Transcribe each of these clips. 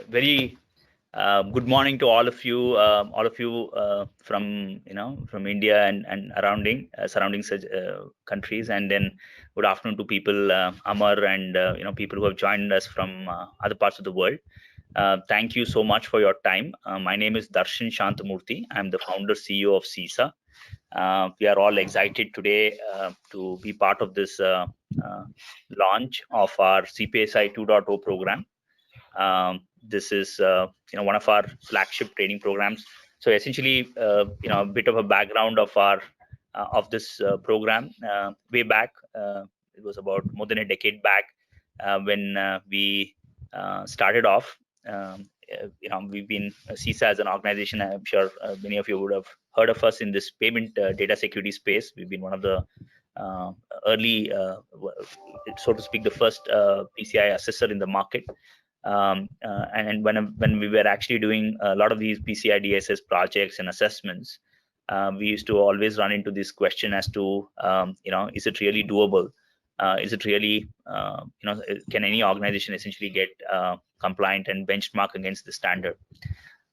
Very good morning to all of you, from from India and surrounding such countries, and then good afternoon to people, Amar, and people who have joined us from other parts of the world. Thank you so much for your time. My name is Darshan Shantamurthy. I'm the founder CEO of CISA. We are all excited today to be part of this launch of our CPSI 2.0 program. This is one of our flagship training programs. So essentially, a bit of a background of our of this program. Way back, it was about more than a decade back when we started off. We've been CISA as an organization. I'm sure many of you would have heard of us in this payment data security space. We've been one of the uh, early, so to speak, the first PCI assessor in the market. And when we were actually doing a lot of these PCI DSS projects and assessments, we used to always run into this question as to, is it really doable? Is it really, can any organization essentially get compliant and benchmark against the standard?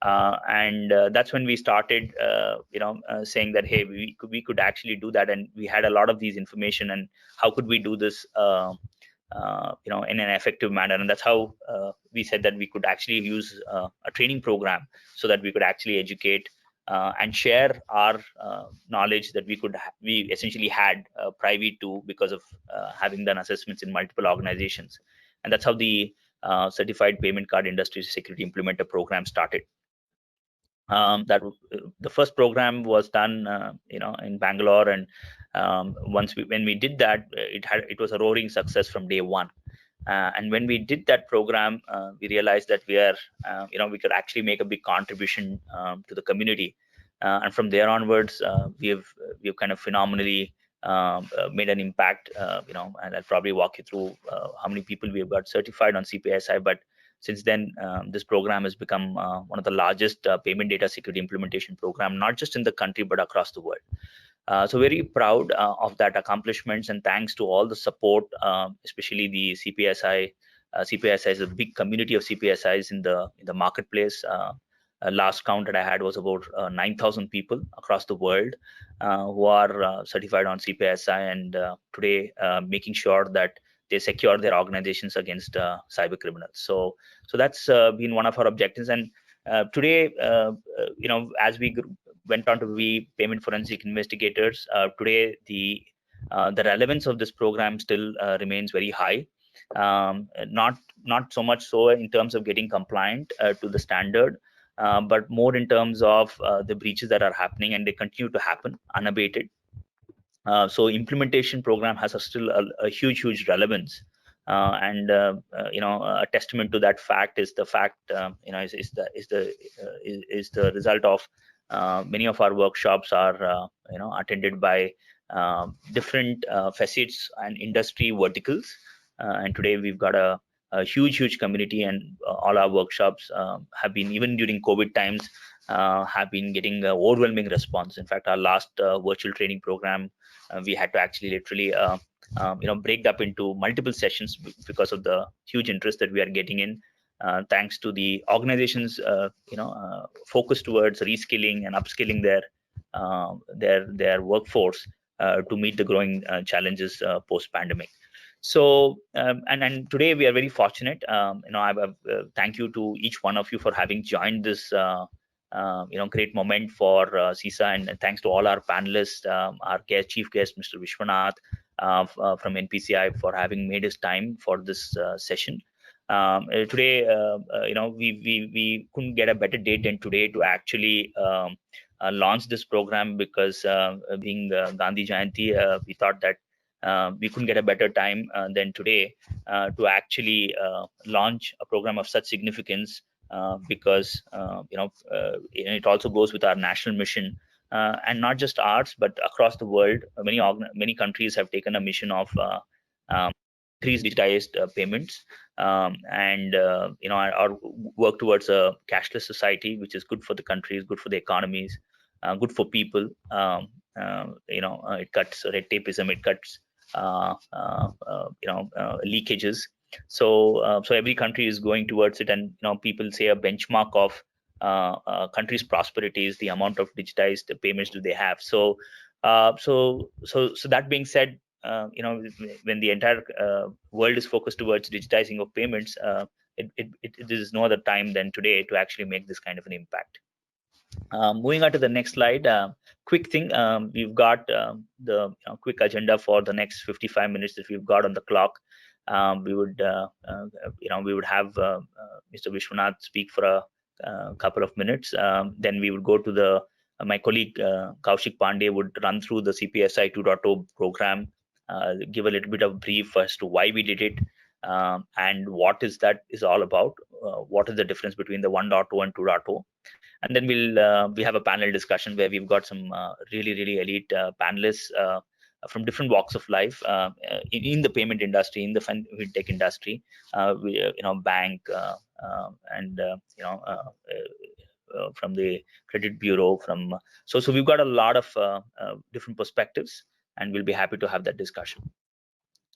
And that's when we started, saying that, hey, we could actually do that, and we had a lot of these information, and how could we do this? In an effective manner, and that's how we said that we could actually use a training program so that we could actually educate and share our knowledge that we essentially had privy to because of having done assessments in multiple organizations. And that's how the certified payment card industry security implementer program started. That the first program was done in Bangalore, and when we did that, it was a roaring success from day one. And when we did that program, we realized that we could actually make a big contribution to the community. And from there onwards, we've kind of phenomenally made an impact. And I'll probably walk you through how many people we have got certified on CPSI. But since then, this program has become one of the largest payment data security implementation program, not just in the country but across the world. So very proud of that accomplishments, and thanks to all the support, especially the CPSI. CPSI is a big community of CPSIs in the marketplace. Last count that I had was about 9,000 people across the world who are certified on CPSI, and today making sure that they secure their organizations against cyber criminals. So that's been one of our objectives. And today, as we went on to be payment forensic investigators, today the relevance of this program still remains very high. Not so much so in terms of getting compliant to the standard, but more in terms of the breaches that are happening, and they continue to happen unabated. So implementation program has still a huge relevance, a testament to that fact is the fact, is the result of many of our workshops are attended by different facets and industry verticals, and today we've got a huge community, and all our workshops have been, even during COVID times, have been getting overwhelming response. In fact, our last virtual training program, we had to actually literally break up into multiple sessions because of the huge interest that we are getting in, thanks to the organizations focus towards reskilling and upskilling their workforce to meet the growing challenges post pandemic. So and today we are very fortunate. Thank you to each one of you for having joined this great moment for CISA, and thanks to all our panelists, our chief guest, Mr. Vishwanath from NPCI, for having made his time for this session. Today, we couldn't get a better date than today to actually launch this program, because being Gandhi Jayanti, we thought that we couldn't get a better time than today to actually launch a program of such significance, because it also goes with our national mission, and not just ours but across the world. Many countries have taken a mission of increase digitized payments, and our work towards a cashless society, which is good for the countries, good for the economies, good for people. It cuts red tapeism, it cuts leakages, So every country is going towards it, and people say a benchmark of country's prosperity is the amount of digitized payments do they have. So that being said, when the entire world is focused towards digitizing of payments, it is no other time than today to actually make this kind of an impact. Moving on to the next slide, quick thing, we've got the quick agenda for the next 55 minutes that we've got on the clock. We would have Mr. Vishwanath speak for a couple of minutes. Then we would go to the my colleague Kaushik Pandey would run through the CPSI 2.0 program, give a little bit of brief as to why we did it, and what is that is all about, what is the difference between the 1.0 and 2.0. And then we have a panel discussion where we've got some really elite panelists from different walks of life in the payment industry, in the fintech industry, bank and from the credit bureau, so we've got a lot of different perspectives, and we'll be happy to have that discussion.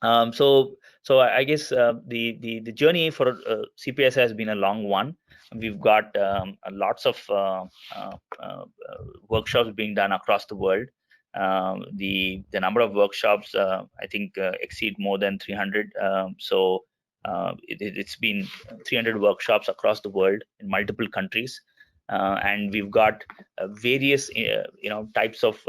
So I guess the journey for CPSI has been a long one. We've got lots of workshops being done across the world. The number of workshops I think exceed more than 300. It's been 300 workshops across the world in multiple countries. And we've got various types of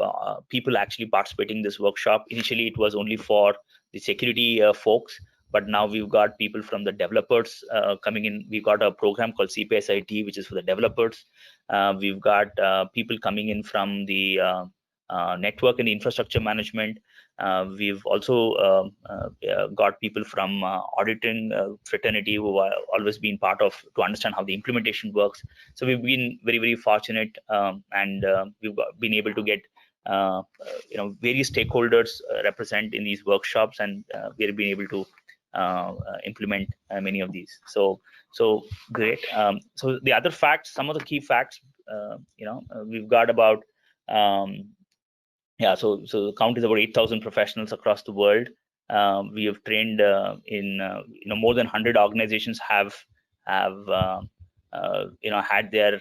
people actually participating in this workshop. Initially it was only for the security folks, but now we've got people from the developers coming in. We've got a program called CPSI, which is for the developers. We've got people coming in from the network and infrastructure management. We've also got people from auditing fraternity who have always been part of to understand how the implementation works. So we've been very fortunate, and we've been able to get various stakeholders represent in these workshops, and we've been able to implement many of these. So great. So the other facts, some of the key facts, we've got about so the count is about 8,000 professionals across the world. We have trained in more than 100 organizations have had their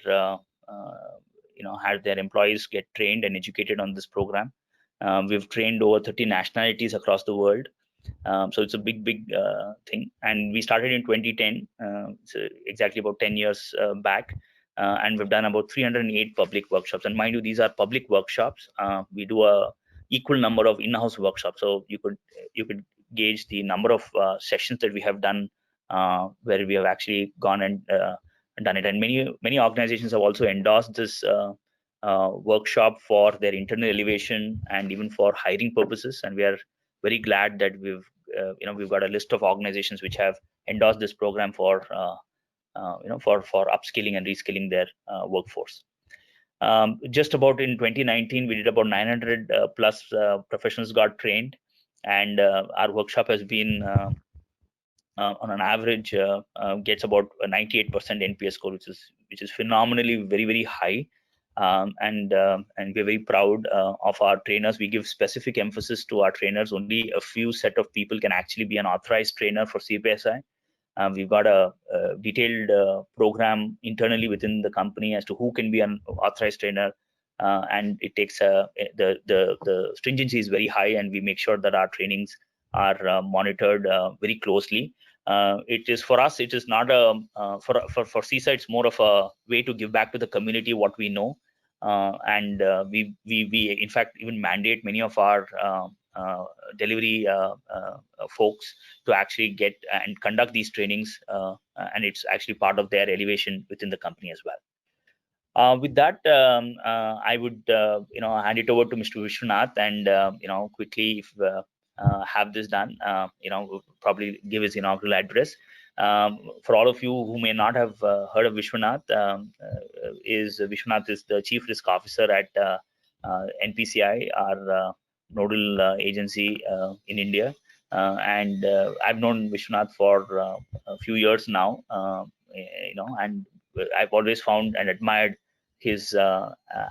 had their employees get trained and educated on this program. We've trained over 30 nationalities across the world. So it's a big thing, and we started in 2010, so exactly about 10 years back. And we've done about 308 public workshops, and mind you, these are public workshops. We do a equal number of in-house workshops, so you could gauge the number of sessions that we have done, where we have actually gone and done it. And many organizations have also endorsed this workshop for their internal elevation and even for hiring purposes, and we are very glad that we've got a list of organizations which have endorsed this program for for upskilling and reskilling their workforce. Just about in 2019, we did about 900 plus professionals got trained, and our workshop has been on an average gets about a 98% NPS score, which is phenomenally very high. And we're very proud of our trainers. We give specific emphasis to our trainers. Only a few set of people can actually be an authorized trainer for CPSI. We've got a detailed program internally within the company as to who can be an authorized trainer, and it takes the stringency is very high, and we make sure that our trainings are monitored very closely. It is for us, it is not a for CISA, it's more of a way to give back to the community what we know, and we in fact even mandate many of our delivery folks to actually get and conduct these trainings, and it's actually part of their elevation within the company as well. With that, I would hand it over to Mr. Vishwanath, and quickly if have this done, probably give his inaugural address. For all of you who may not have heard of Vishwanath, Vishwanath is the Chief Risk Officer at NPCI, our nodal agency in India, and I've known Vishwanath for a few years now, and I've always found and admired his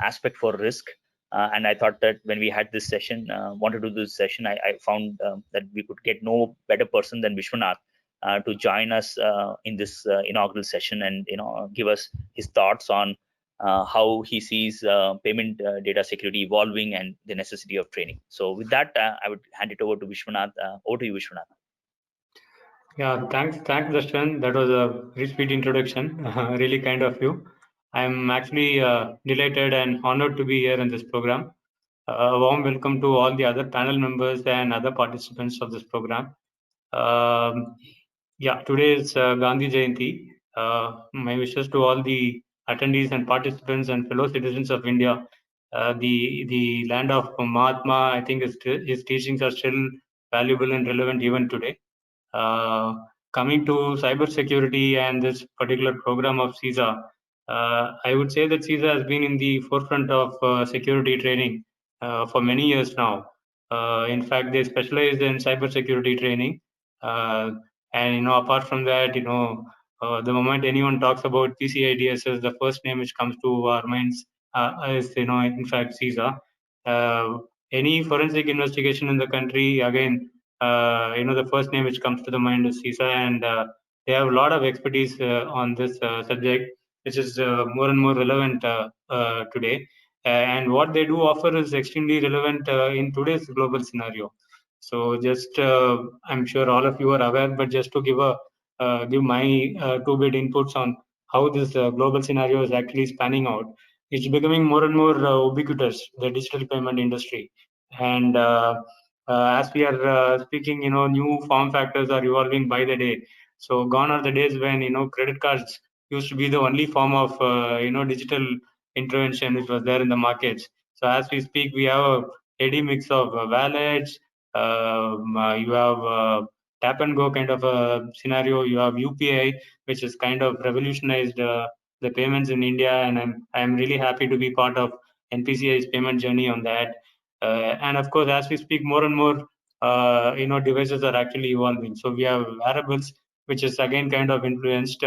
aspect for risk. And I thought that when we had this session, wanted to do this session, I found that we could get no better person than Vishwanath to join us in this inaugural session and give us his thoughts on how he sees payment data security evolving and the necessity of training. So with that, I would hand it over to Vishwanath. Over to you, Vishwanath. Yeah, thanks, Darshan. That was a very sweet introduction. Really kind of you. I'm actually delighted and honored to be here in this program. A warm welcome to all the other panel members and other participants of this program. Um, yeah, today is Gandhi Jayanti. My wishes to all the attendees and participants and fellow citizens of India. The land of Mahatma, I think his teachings are still valuable and relevant even today. Uh, Coming to cybersecurity and this particular program of CISA, I would say that CISA has been in the forefront of security training for many years now. In fact, they specialize in cybersecurity training. And apart from that, the moment anyone talks about PCI DSS, the first name which comes to our minds is, in fact, CISA. Any forensic investigation in the country, again, the first name which comes to the mind is CISA, and they have a lot of expertise on this subject, which is more and more relevant today. And what they do offer is extremely relevant in today's global scenario. So just, I'm sure all of you are aware, but just to give my two-bit inputs on how this global scenario is actually spanning out. It's becoming more and more ubiquitous, the digital payment industry. And as we are speaking, new form factors are evolving by the day. So gone are the days when, credit cards used to be the only form of, digital intervention which was there in the markets. So as we speak, we have a heady mix of wallets, you have tap and go kind of a scenario. You have UPI, which has kind of revolutionized the payments in India, and I'm really happy to be part of NPCI's payment journey on that. And of course, as we speak, more and more devices are actually evolving. So we have wearables, which is again kind of influenced,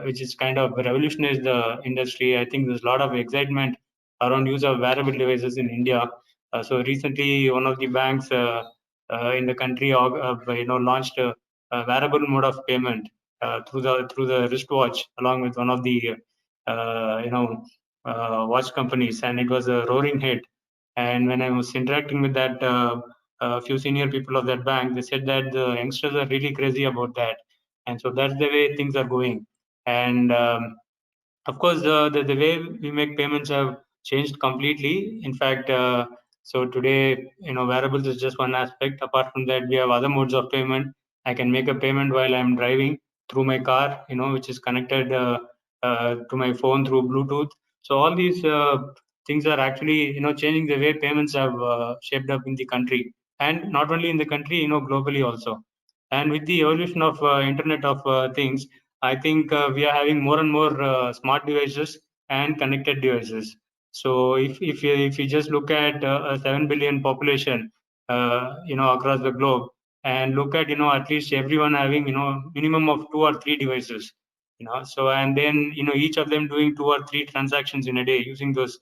which is kind of revolutionized the industry. I think there's a lot of excitement around use of wearable devices in India. So recently, one of the banks in the country, launched a wearable mode of payment through the wristwatch, along with one of the watch companies, and it was a roaring hit. And when I was interacting with that few senior people of that bank, they said that the youngsters are really crazy about that, and so that's the way things are going. And of course, the way we make payments have changed completely. In fact, so today, wearables is just one aspect. Apart from that, we have other modes of payment. I can make a payment while I'm driving through my car, which is connected to my phone through Bluetooth. So all these things are actually, changing the way payments have shaped up in the country, and not only in the country, globally also. And with the evolution of Internet of Things, I think we are having more and more smart devices and connected devices. So if you just look at a 7 billion population, across the globe, and look at at least everyone having minimum of 2 or 3 devices, so and then each of them doing 2 or 3 transactions in a day using those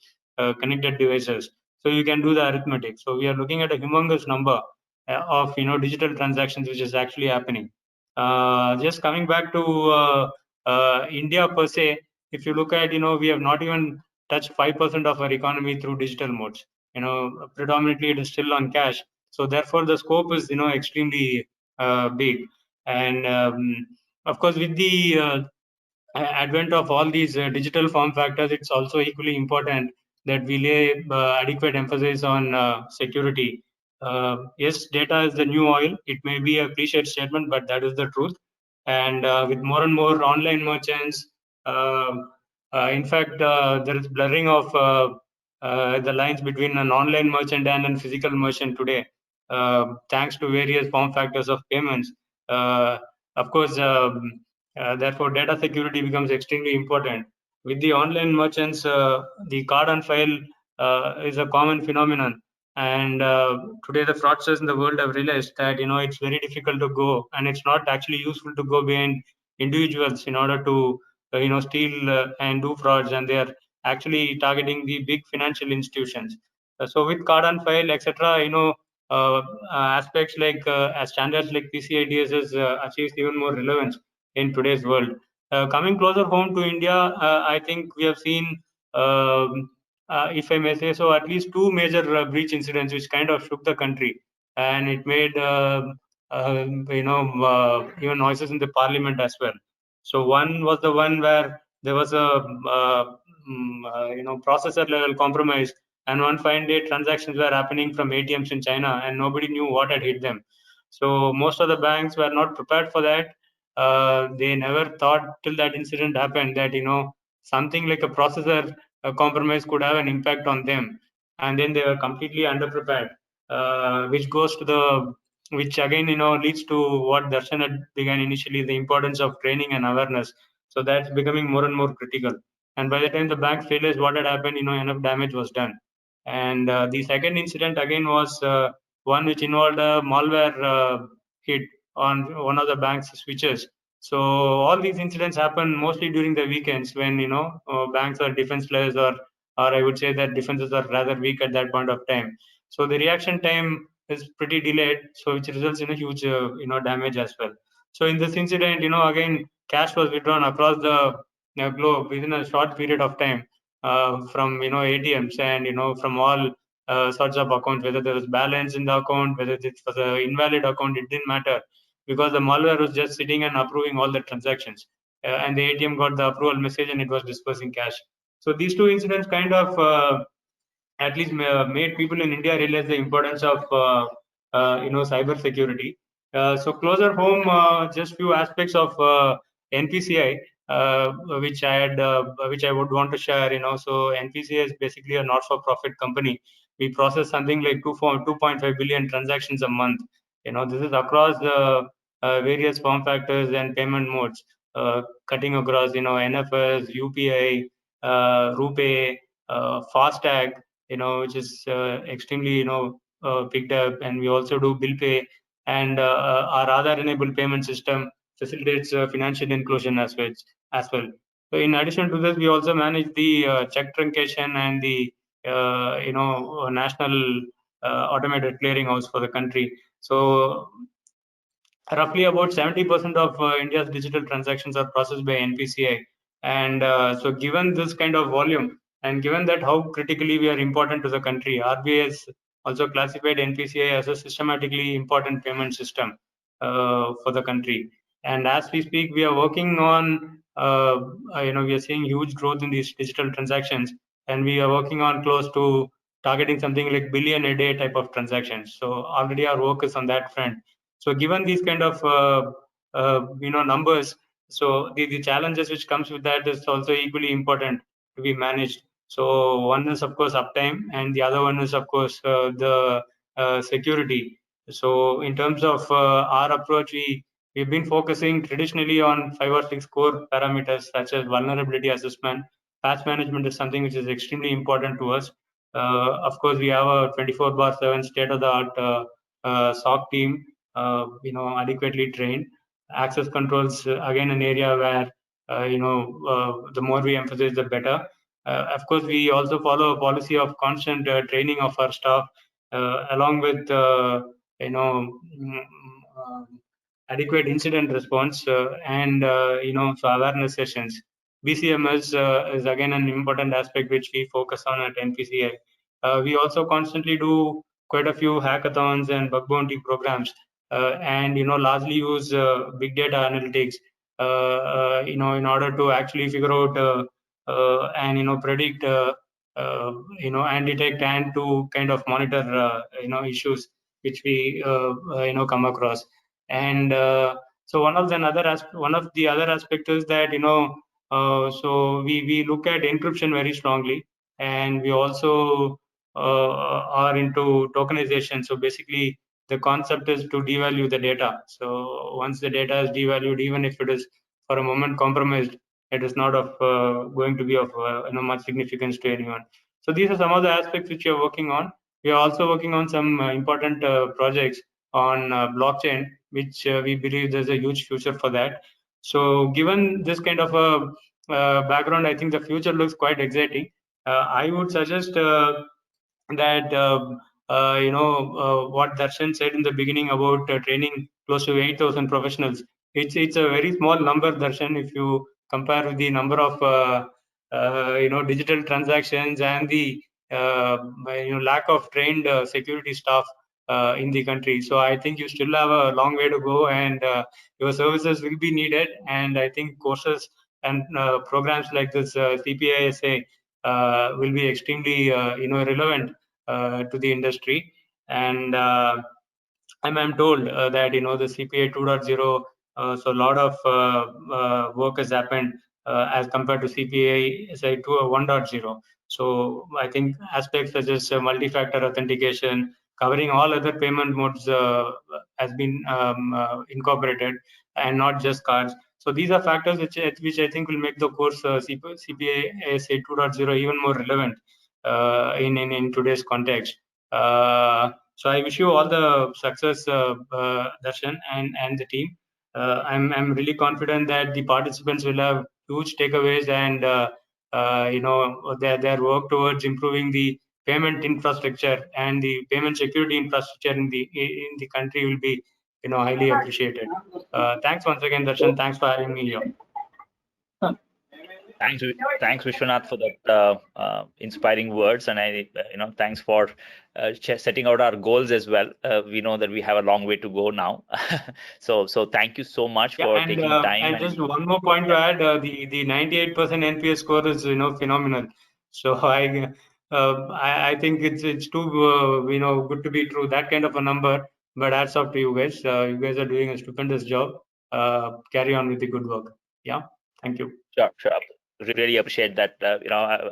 connected devices. So you can do the arithmetic. So we are looking at a humongous number of digital transactions which is actually happening. Just coming back to India per se, if you look at, we have not even touched 5% of our economy through digital modes. Predominantly it is still on cash. So therefore, the scope is, extremely big. And of course, with the advent of all these digital form factors, it's also equally important that we lay adequate emphasis on security. Yes, data is the new oil. It may be a cliched statement, but that is the truth. And with more and more online merchants, in fact, there is blurring of the lines between an online merchant and a physical merchant today, thanks to various form factors of payments. Of course, therefore, data security becomes extremely important. With the online merchants, the card on file is a common phenomenon. And today, the fraudsters in the world have realized that it's very difficult to go, and it's not actually useful to go behind individuals in order to steal and do frauds, and they are actually targeting the big financial institutions. So with card on file, etc., aspects like standards like PCI DSS achieves even more relevance in today's world. Coming closer home to India, I think we have seen, if I may say so, at least two major breach incidents which kind of shook the country, and it made even noises in the parliament as well. So one was the one where there was a processor level compromise, and one fine day transactions were happening from ATMs in China, and nobody knew what had hit them. So most of the banks were not prepared for that. They never thought till that incident happened that something like a processor compromise could have an impact on them, and then they were completely underprepared, which again leads to what Darshan had began initially, the importance of training and awareness. So that's becoming more and more critical. And by the time the banks realized what had happened, enough damage was done. And the second incident again was one which involved a malware hit on one of the bank's switches. So all these incidents happen mostly during the weekends when banks are defenseless, or I would say that defenses are rather weak at that point of time. So the reaction time is pretty delayed, so which results in a huge damage as well. So in this incident, again cash was withdrawn across the globe within a short period of time from ATMs, and from all sorts of accounts, whether there was balance in the account, whether it was an invalid account, it didn't matter, because the malware was just sitting and approving all the transactions, and the ATM got the approval message and it was dispersing cash. So these two incidents kind of at least made people in India realize the importance of cyber security. So closer home, just few aspects of NPCI, which I would want to share. So NPCI is basically a not-for-profit company. We process something like 2.5 billion transactions a month. This is across the various form factors and payment modes, cutting across NFS, UPI, RuPay, FASTag, which is extremely picked up, and we also do bill pay, and our Aadhaar enabled payment system facilitates financial inclusion as well. So in addition to this, we also manage the check truncation and the national automated clearing house for the country. So roughly about 70% of India's digital transactions are processed by NPCI. And so given this kind of volume, and given that how critically we are important to the country, RBI has also classified NPCI as a systematically important payment system for the country. And as we speak, we are working on, we are seeing huge growth in these digital transactions, and we are working on close to targeting something like billion a day type of transactions. So already our work is on that front. So given these kind of numbers, so the challenges which comes with that is also equally important to be managed. So one is of course uptime, and the other one is of course the security. So in terms of our approach, we've been focusing traditionally on 5 or 6 core parameters such as vulnerability assessment. Patch management is something which is extremely important to us. Of course, we have a 24/7 state-of-the-art SOC team, adequately trained. Access controls, again, an area where, the more we emphasize, the better. Of course, we also follow a policy of constant training of our staff, along with, adequate incident response and, so awareness sessions. BCMS is again an important aspect which we focus on at NPCI. We also constantly do quite a few hackathons and bug bounty programs, and largely use big data analytics, in order to actually figure out and predict, and detect, and to kind of monitor issues which we come across. And so one of the other aspects is that so we look at encryption very strongly, and we also are into tokenization. So basically, the concept is to devalue the data. So once the data is devalued, even if it is for a moment compromised, it is not of going to be of much significance to anyone. So these are some of the aspects which we are working on. We are also working on some important projects on blockchain, which we believe there's a huge future for that. So given this kind of a background, I think the future looks quite exciting. I would suggest that what Darshan said in the beginning about training close to 8,000 professionals. It's a very small number, Darshan, if you compare with the number of digital transactions and the lack of trained security staff in the country. So I think you still have a long way to go, and your services will be needed. And I think courses and programs like this CPISA will be extremely relevant to the industry. And I'm told that the CPA 2.0, so a lot of work has happened as compared to CPA 1.0. So I think aspects such as multi-factor authentication, covering all other payment modes has been incorporated, and not just cards. So these are factors which I think will make the course CPA 2.0 even more relevant in today's context. So I wish you all the success, Darshan and the team. I'm really confident that the participants will have huge takeaways, and their work towards improving the payment infrastructure and the payment security infrastructure in the country will be highly appreciated. Thanks once again, Darshan. Thanks for having me here. Thanks, Vishwanath, for that inspiring words, and thanks for setting out our goals as well. We know that we have a long way to go now, so thank you so much for taking time. And just one more point to add: the 98% NPS score is phenomenal. So I think it's too good to be true, that kind of a number. But hats off to you guys. You guys are doing a stupendous job. Carry on with the good work. Yeah, thank you. Sure. Really appreciate that.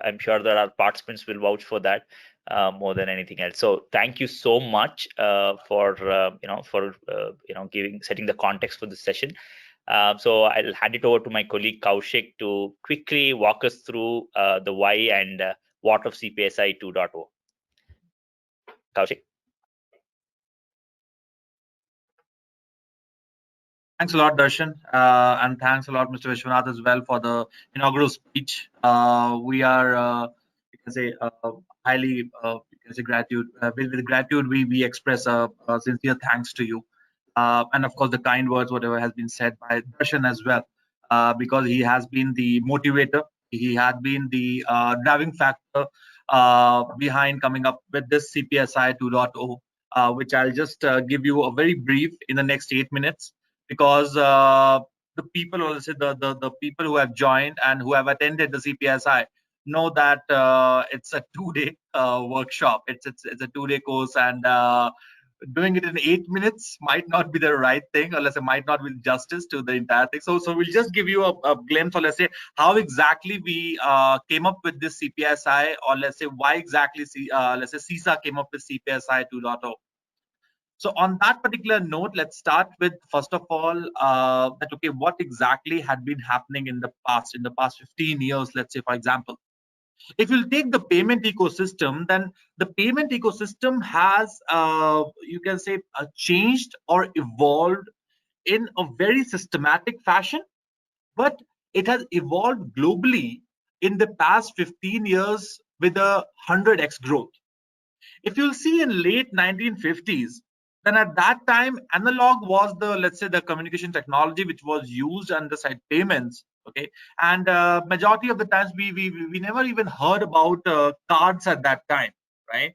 I'm sure that our participants will vouch for that more than anything else. So thank you so much for setting the context for this session. So I'll hand it over to my colleague Kaushik to quickly walk us through the why and what of CPSI 2.0. Kaushik. Thanks a lot, Darshan, and thanks a lot, Mr. Vishwanath, as well for the inaugural speech. We are, you can say, highly, you can say, gratitude. With gratitude, we express a sincere thanks to you, and of course the kind words, whatever has been said by Darshan as well, because he has been the motivator. He had been the driving factor behind coming up with this CPSI 2.0, which I'll just give you a very brief in the next 8 minutes. Because the people, or let's say the people who have joined and who have attended the CPSI know that it's a 2-day workshop. It's a 2-day course, and doing it in 8 minutes might not be the right thing, or let's say might not be justice to the entire thing. So we'll just give you a glimpse, or let's say how exactly we came up with this CPSI, or let's say why exactly let's say SISA came up with CPSI 2.0. So on that particular note, let's start with, first of all, that, okay, what exactly had been happening in the past 15 years, let's say, for example. If you take the payment ecosystem, then the payment ecosystem has, you can say, changed or evolved in a very systematic fashion, but it has evolved globally in the past 15 years with a 100x growth. If you'll see in late 1950s, then at that time, analog was the, let's say, the communication technology which was used on the side payments. Okay, and majority of the times we never even heard about cards at that time, right?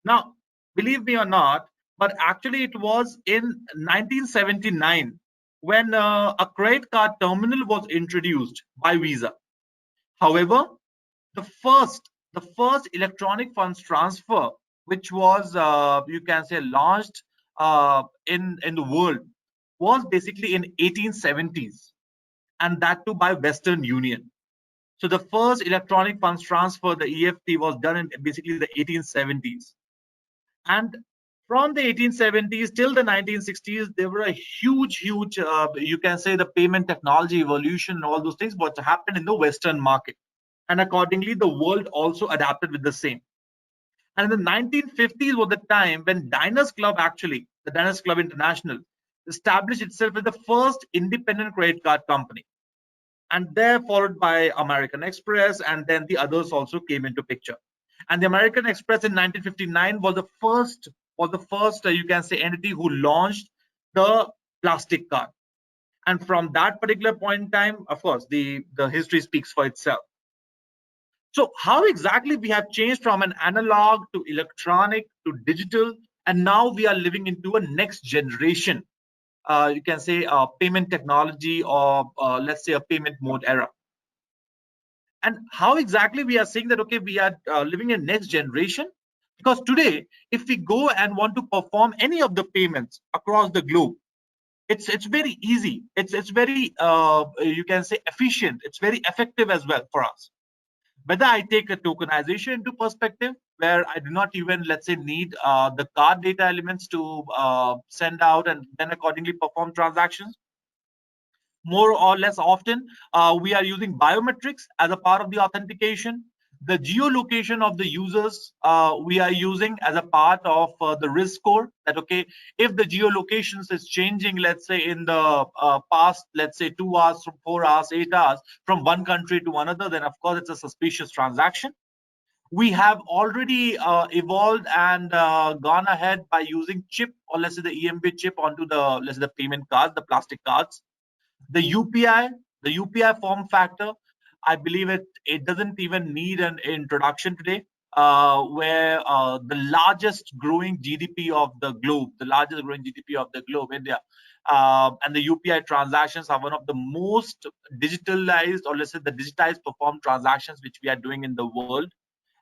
Now, believe me or not, but actually it was in 1979 when a credit card terminal was introduced by Visa. However, the first electronic funds transfer, which was you can say launched in the world, was basically in 1870s, and that too by Western Union. So the first electronic funds transfer, the EFT, was done in basically the 1870s, and from the 1870s till the 1960s, there were a huge you can say the payment technology evolution and all those things what happened in the Western market, and accordingly the world also adapted with the same. And in the 1950s was the time when Diners Club, actually the Diners Club International, established itself as the first independent credit card company, and there followed by American Express, and then the others also came into picture. And the American Express in 1959 was the first you can say entity who launched the plastic card. And from that particular point in time, of course, the history speaks for itself. So how exactly we have changed from an analog to electronic to digital, and now we are living into a next generation, you can say payment technology, or let's say a payment mode era. And how exactly we are saying that, okay, we are living in next generation? Because today, if we go and want to perform any of the payments across the globe, it's very easy. It's very you can say efficient. It's very effective as well for us. Whether I take a tokenization into perspective, where I do not even, let's say, need the card data elements to send out and then accordingly perform transactions. More or less often, we are using biometrics as a part of the authentication. The geolocation of the users we are using as a part of the risk score. That, okay, if the geolocations is changing, let's say in the past, let's say 2 hours, 4 hours, 8 hours from one country to another, then of course it's a suspicious transaction. We have already evolved and gone ahead by using chip, or let's say the EMB chip, onto the, let's say, the payment cards, the plastic cards. The UPI form factor, I believe it doesn't even need an introduction today, where the largest growing GDP of the globe, India, and the UPI transactions are one of the most digitalized, or let's say the digitized performed transactions which we are doing in the world.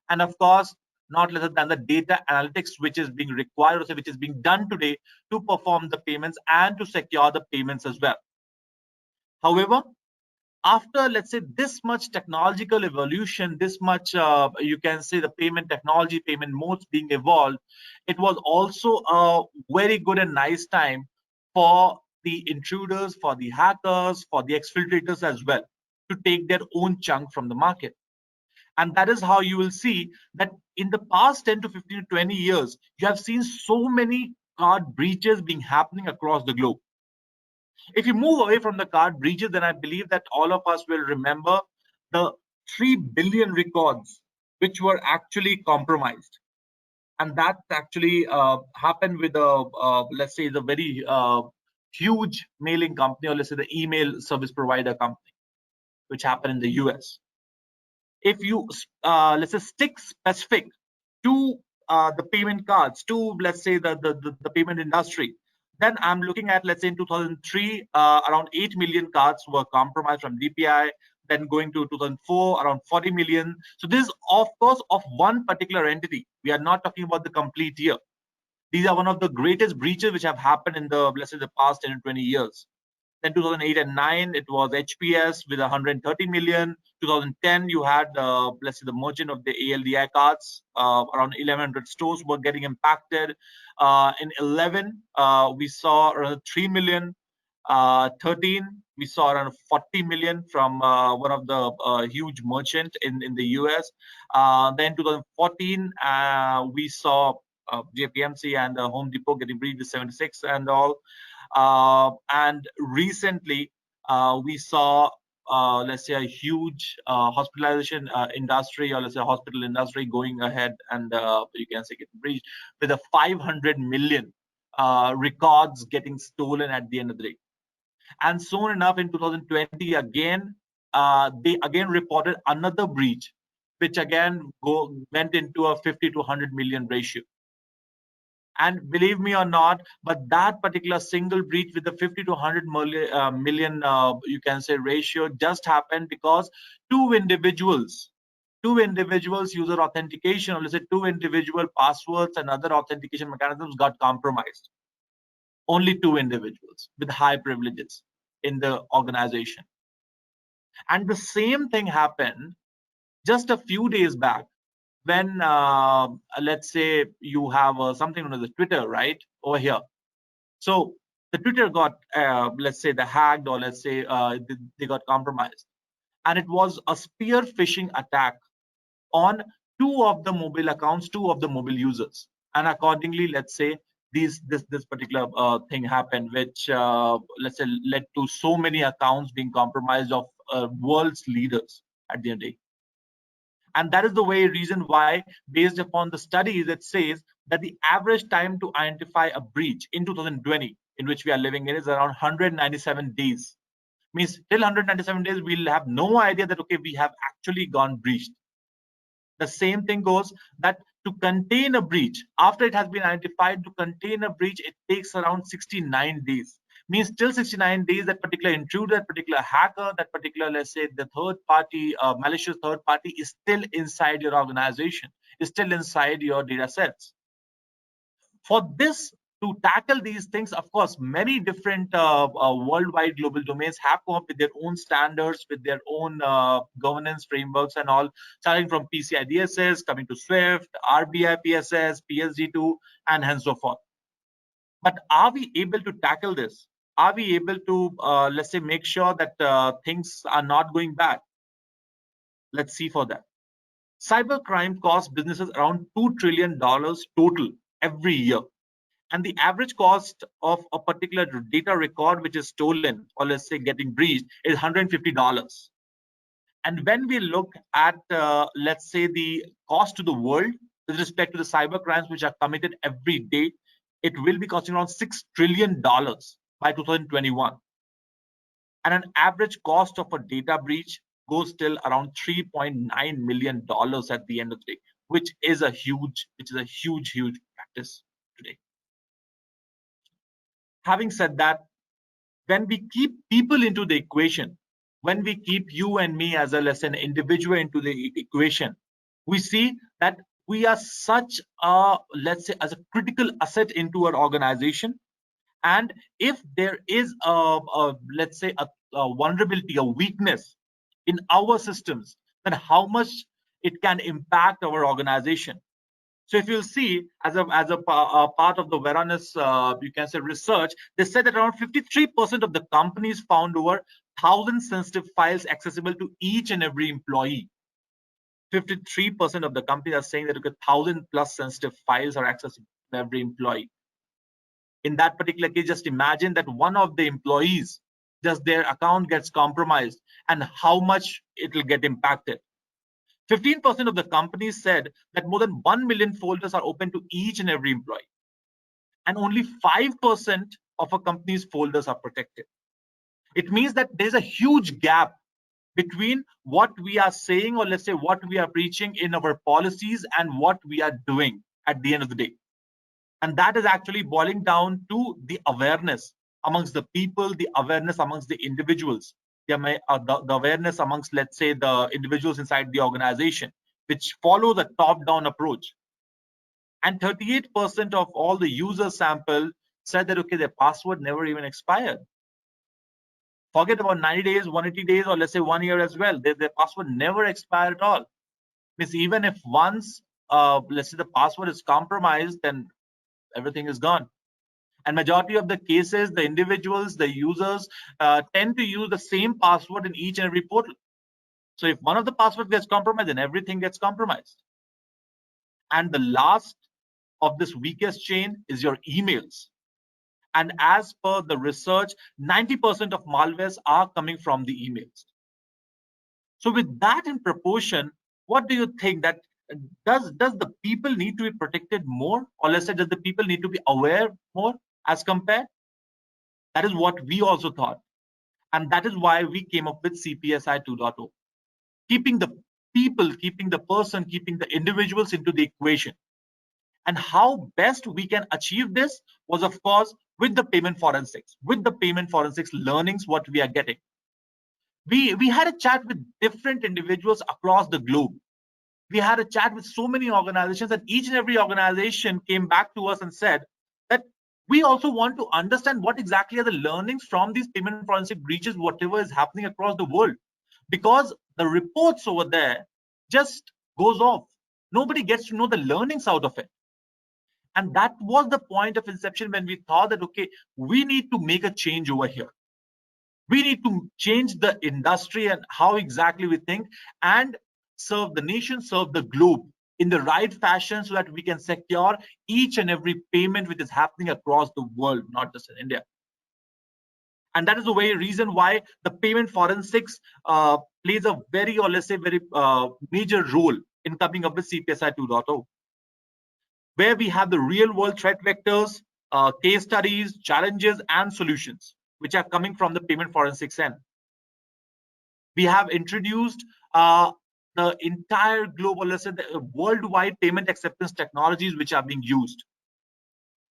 And of course, not less than the data analytics which is being required, or say which is being done today to perform the payments and to secure the payments as well. However, after, let's say, this much technological evolution, this much you can say the payment technology, payment modes being evolved, it was also a very good and nice time for the intruders, for the hackers, for the exfiltrators as well, to take their own chunk from the market. And that is how you will see that in the past 10 to 15 to 20 years, you have seen so many card breaches being happening across the globe. If you move away from the card breaches, then I believe that all of us will remember the 3 billion records which were actually compromised. And that actually happened with a, let's say, the very huge mailing company, or let's say the email service provider company, which happened in the US. If you, let's say, stick specific to the payment cards, to, let's say, the payment industry, then I'm looking at, let's say, in 2003, around 8 million cards were compromised from DPI. Then going to 2004, around 40 million. So this is, of course, of one particular entity. We are not talking about the complete year. These are one of the greatest breaches which have happened in the, let's say, the past 10 to 20 years. Then 2008 and 9, it was HPS with 130 million. 2010, you had, let's say, the merchant of the ALDI cards. Around 1,100 stores were getting impacted. In 11, we saw around 3 million. 13, we saw around 40 million from one of the huge merchant in the US. Then 2014, we saw JPMC and Home Depot getting breached with 76 and all. And recently, we saw, let's say, a huge hospitalization industry, or let's say hospital industry, going ahead and you can say getting breached with a 500 million records getting stolen at the end of the day. And soon enough, in 2020, again, they again reported another breach, which again went into a 50 to 100 million ratio. And believe me or not, but that particular single breach with the 50 to 100 million, you can say, ratio just happened because two individuals user authentication, or let's say 2 individual passwords and other authentication mechanisms got compromised. Only 2 individuals with high privileges in the organization. And the same thing happened just a few days back when, let's say, you have something known as Twitter, right, over here. So the Twitter got, let's say, the hacked, or let's say they got compromised. And it was a spear phishing attack on 2 of the mobile accounts, 2 of the mobile users. And accordingly, let's say, this particular thing happened, which, let's say, led to so many accounts being compromised of world's leaders at the end of the day. And that is the way reason why, based upon the studies, it says that the average time to identify a breach in 2020, in which we are living in, is around 197 days. Means till 197 days, we'll have no idea that, okay, we have actually gone breached. The same thing goes that to contain a breach, after it has been identified, to contain a breach, it takes around 69 days. Means till 69 days, that particular intruder, that particular hacker, that particular, let's say, the third party, malicious third party is still inside your organization, is still inside your data sets. For this, to tackle these things, of course, many different worldwide global domains have come up with their own standards, with their own governance frameworks and all, starting from PCI DSS, coming to SWIFT, RBI PSS, PSD2, and hence so forth. But are we able to tackle this? Are we able to, let's say, make sure that things are not going bad? Let's see for that. Cybercrime costs businesses around $2 trillion total every year. And the average cost of a particular data record which is stolen, or let's say getting breached, is $150. And when we look at, let's say, the cost to the world with respect to the cyber crimes which are committed every day, it will be costing around $6 trillion by 2021. And an average cost of a data breach goes till around $3.9 million at the end of the day, which is a huge practice today. Having said that, when we keep people into the equation, when we keep you and me as an individual into the equation, we see that we are such a, let's say, as a critical asset into our organization. And if there is let's say, a vulnerability, a weakness in our systems, then how much it can impact our organization. So if you'll see, as a part of the Varanus, you can say, research, they said that around 53% of the companies found over 1,000 sensitive files accessible to each and every employee. 53% of the companies are saying that 1,000 plus sensitive files are accessible to every employee. In that particular case, just imagine that one of the employees, just their account gets compromised, and how much it will get impacted. 15% of the companies said that more than 1 million folders are open to each and every employee. And only 5% of a company's folders are protected. It means that there's a huge gap between what we are saying, or let's say what we are preaching in our policies, and what we are doing at the end of the day. And that is actually boiling down to the awareness amongst the people, the awareness amongst the individuals. The awareness amongst, let's say, the individuals inside the organization, which follow the top-down approach. And 38% of all the users sampled said that, okay, their password never even expired. Forget about 90 days, 180 days, or let's say 1 year as well. Their password never expired at all. Means even if once, let's say, the password is compromised, then everything is gone. And majority of the cases, the individuals, the users tend to use the same password in each and every portal. So if one of the passwords gets compromised, then everything gets compromised. And the last of this weakest chain is your emails. And as per the research, 90% of malwares are coming from the emails. So with that in proportion, what do you think that does the people need to be protected more, or let's say, does the people need to be aware more as compared? That is what we also thought. And that is why we came up with CPSI 2.0. Keeping the people, keeping the person, keeping the individuals into the equation. And how best we can achieve this was, of course, with the payment forensics, learnings, what we are getting. We had a chat with different individuals across the globe. We had a chat with so many organizations, and each and every organization came back to us and said that we also want to understand what exactly are the learnings from these payment forensic breaches, whatever is happening across the world. Because the reports over there just goes off. Nobody gets to know the learnings out of it. And that was the point of inception when we thought that, okay, we need to make a change over here. We need to change the industry and how exactly we think, and serve the nation, serve the globe in the right fashion, so that we can secure each and every payment which is happening across the world, not just in India. And that is the very reason why the payment forensics plays a very, or let's say very major role in coming up with CPSI 2.0, where we have the real world threat vectors, case studies, challenges, and solutions, which are coming from the payment forensics end. We have introduced the entire global, let's say the worldwide payment acceptance technologies which are being used.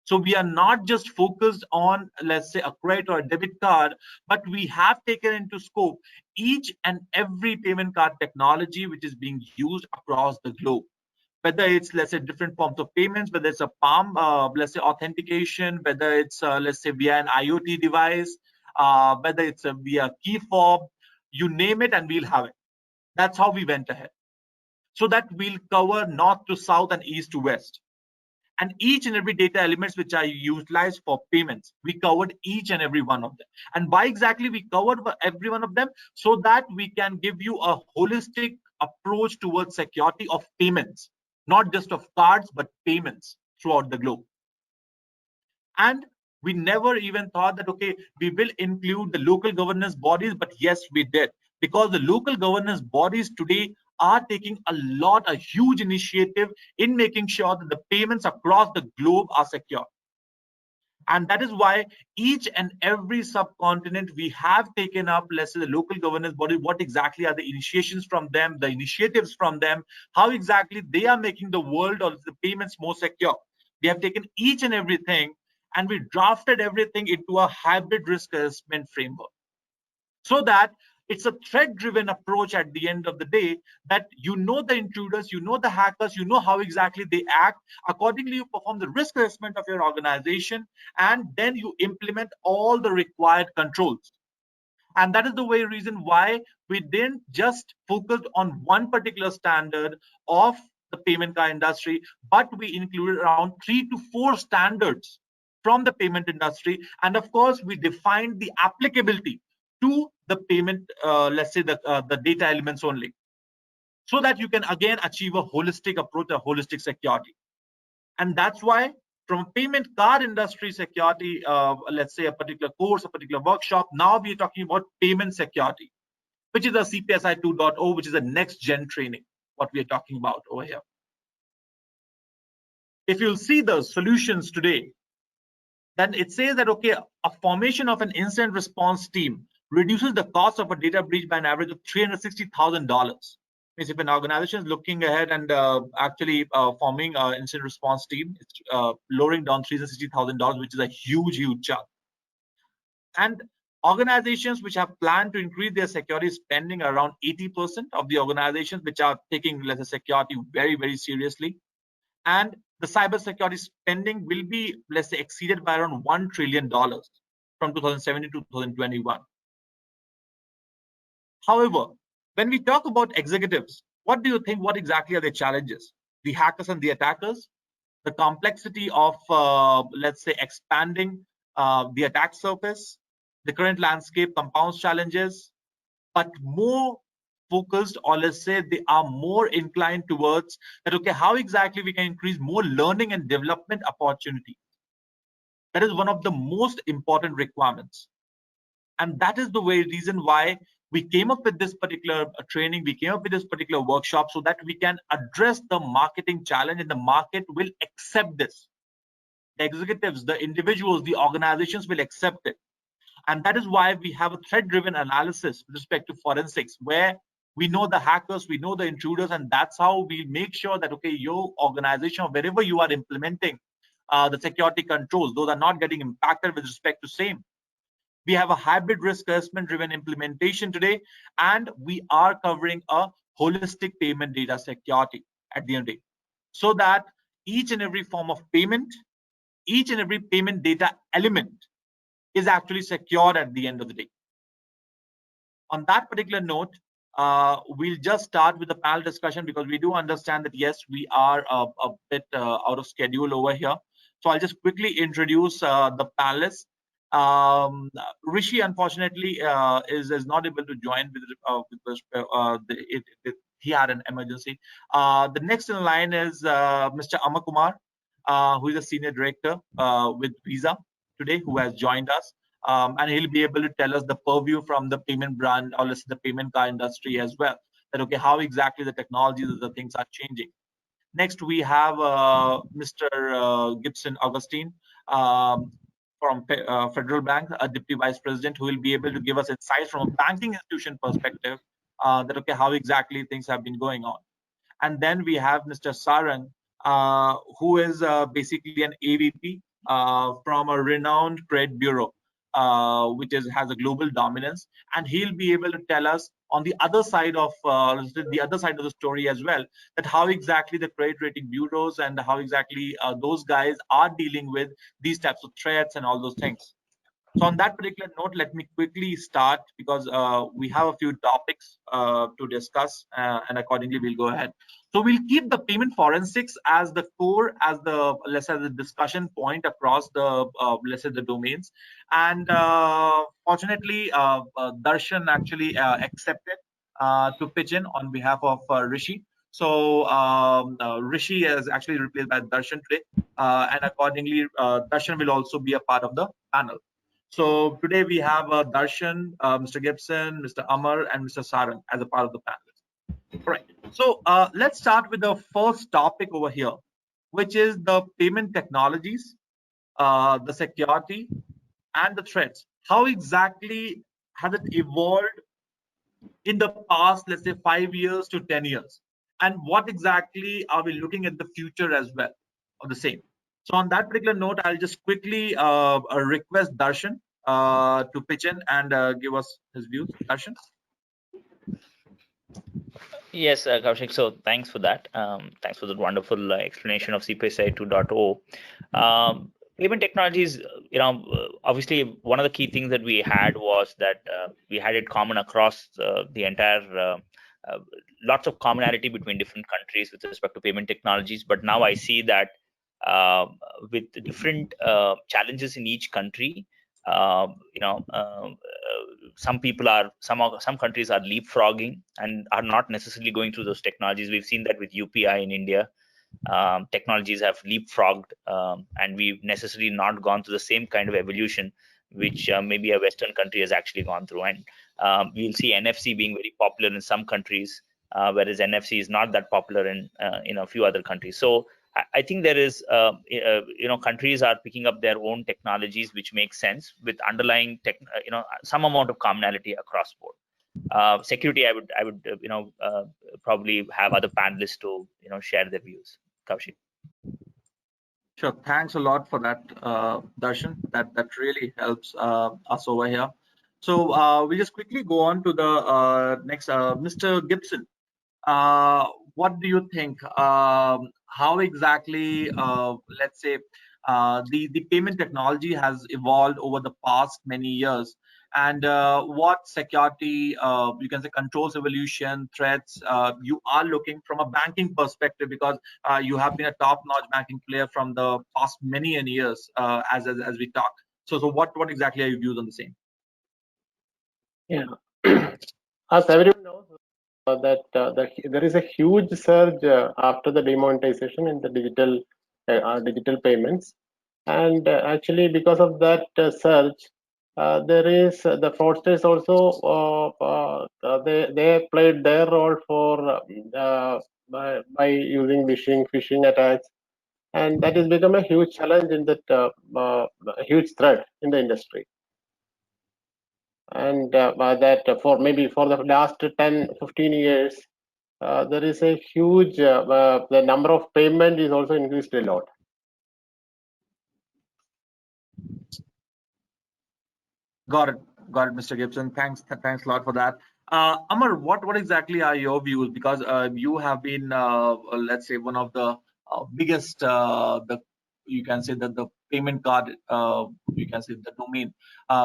So we are not just focused on, let's say, a credit or a debit card, but we have taken into scope each and every payment card technology which is being used across the globe. Whether it's, let's say, different forms of payments, whether it's a palm, let's say, authentication, whether it's, let's say, via an IoT device, whether it's via key fob, you name it and we'll have it. That's how we went ahead. So that we'll cover north to south and east to west. And each and every data elements which are utilized for payments, we covered each and every one of them. And why exactly we covered every one of them? So that we can give you a holistic approach towards security of payments, not just of cards, but payments throughout the globe. And we never even thought that, okay, we will include the local governance bodies, but yes, we did, because the local governance bodies today are taking a huge initiative in making sure that the payments across the globe are secure. And that is why each and every subcontinent we have taken up, let's say, the local governance body, what exactly are the initiations from them, the initiatives from them, how exactly they are making the world or the payments more secure. We have taken each and everything and we drafted everything into a hybrid risk assessment framework, so that it's a threat-driven approach at the end of the day, that you know the intruders, you know the hackers, you know how exactly they act. Accordingly, you perform the risk assessment of your organization, and then you implement all the required controls. And that is the very reason why we didn't just focus on one particular standard of the payment card industry, but we included around 3 to 4 standards from the payment industry. And of course, we defined the applicability to the payment, let's say the data elements only, so that you can again achieve a holistic approach, a holistic security. And that's why from a payment card industry security, let's say a particular course, a particular workshop, now we are talking about payment security, which is a CPSI 2.0, which is a next gen training, what we are talking about over here. If you'll see the solutions today, then it says that, okay, a formation of an incident response team reduces the cost of a data breach by an average of $360,000. Means if an organization is looking ahead and actually forming an incident response team, it's lowering down $360,000, which is a huge chunk. And organizations which have planned to increase their security spending, around 80% of the organizations which are taking, let's say, security very, very seriously. And the cybersecurity spending will be, let's say, exceeded by around $1 trillion from 2017 to 2021. However, when we talk about executives, what do you think? What exactly are the challenges? The hackers and the attackers, the complexity of, let's say, expanding the attack surface, the current landscape compounds challenges, but more focused, or let's say they are more inclined towards that, okay, how exactly we can increase more learning and development opportunity. That is one of the most important requirements. And that is the way reason why we came up with this particular training, we came up with this particular workshop, so that we can address the marketing challenge, and the market will accept this. The executives, the individuals, the organizations will accept it. And that is why we have a threat-driven analysis with respect to forensics, where we know the hackers, we know the intruders, and that's how we make sure that, okay, your organization or wherever you are implementing the security controls, those are not getting impacted with respect to same. We have a hybrid risk assessment driven implementation today, and we are covering a holistic payment data security at the end of the day, so that each and every form of payment, each and every payment data element is actually secured at the end of the day. On that particular note, we'll just start with the panel discussion, because we do understand that, yes, we are a bit out of schedule over here. So I'll just quickly introduce the panelists. Rishi, unfortunately, is not able to join he had an emergency. The next in line is Mr. Amar Kumar, who is a senior director with Visa today, who has joined us. And he'll be able to tell us the purview from the payment brand, or let's say the payment card industry as well. That okay, how exactly the technologies, the things are changing. Next, we have Mr. Gibson Augustine from Federal Bank, a Deputy Vice President, who will be able to give us insights from a banking institution perspective that okay, how exactly things have been going on. And then we have Mr. Sarang, who is basically an AVP from a renowned trade bureau, which has a global dominance, and he'll be able to tell us on the other side of the story as well, that how exactly the credit rating bureaus and how exactly those guys are dealing with these types of threats and all those things. So on that particular note, let me quickly start, because we have a few topics to discuss, and accordingly we'll go ahead. So we'll keep the payment forensics as the core, as the, let's say, the discussion point across the let's say the domains. And fortunately, Darshan actually accepted to pitch in on behalf of Rishi. So Rishi is actually replaced by Darshan today, and accordingly, Darshan will also be a part of the panel. So today we have Darshan, Mr. Gibson, Mr. Amar, and Mr. Sarang as a part of the panel. All right. So let's start with the first topic over here, which is the payment technologies, the security, and the threats. How exactly has it evolved in the past, let's say 5 years to 10 years? And what exactly are we looking at the future as well of the same? So on that particular note, I'll just quickly request Darshan to pitch in and give us his views. Darshan? Yes, Kaushik. So thanks for that. Thanks for the wonderful explanation of CPSI 2.0. Payment technologies, obviously one of the key things that we had was that we had it common across the entire, lots of commonality between different countries with respect to payment technologies. But now I see that with different challenges in each country, some countries are leapfrogging and are not necessarily going through those technologies. We've seen that with UPI in India. Technologies have leapfrogged, and we've necessarily not gone through the same kind of evolution which maybe a Western country has actually gone through. And we'll see NFC being very popular in some countries, whereas NFC is not that popular in a few other countries. So I think there is, countries are picking up their own technologies, which makes sense with underlying some amount of commonality across board. Security, I would probably have other panelists to share their views. Kaushik. Sure. Thanks a lot for that, Darshan. That really helps us over here. So we'll just quickly go on to the next, Mr. Gibson. What do you think? How exactly, let's say, the payment technology has evolved over the past many years, and what security, you can say, controls evolution, threats you are looking from a banking perspective, because you have been a top-notch banking player from the past many years, as we talk. So what exactly are your views on the same? Yeah, as everyone knows, that there is a huge surge after the demonetization in the digital payments, and actually because of that surge, there is the fraudsters also they played their role for by using phishing attacks, and that has become a huge challenge in that huge threat in the industry. And that for the last 10-15 years, there is a huge the number of payment is also increased a lot. Got it, Mr. Gibson. Thanks a lot for that. Amar, what exactly are your views? Because you have been, let's say, one of the biggest, you can say that the payment card, you can say the domain,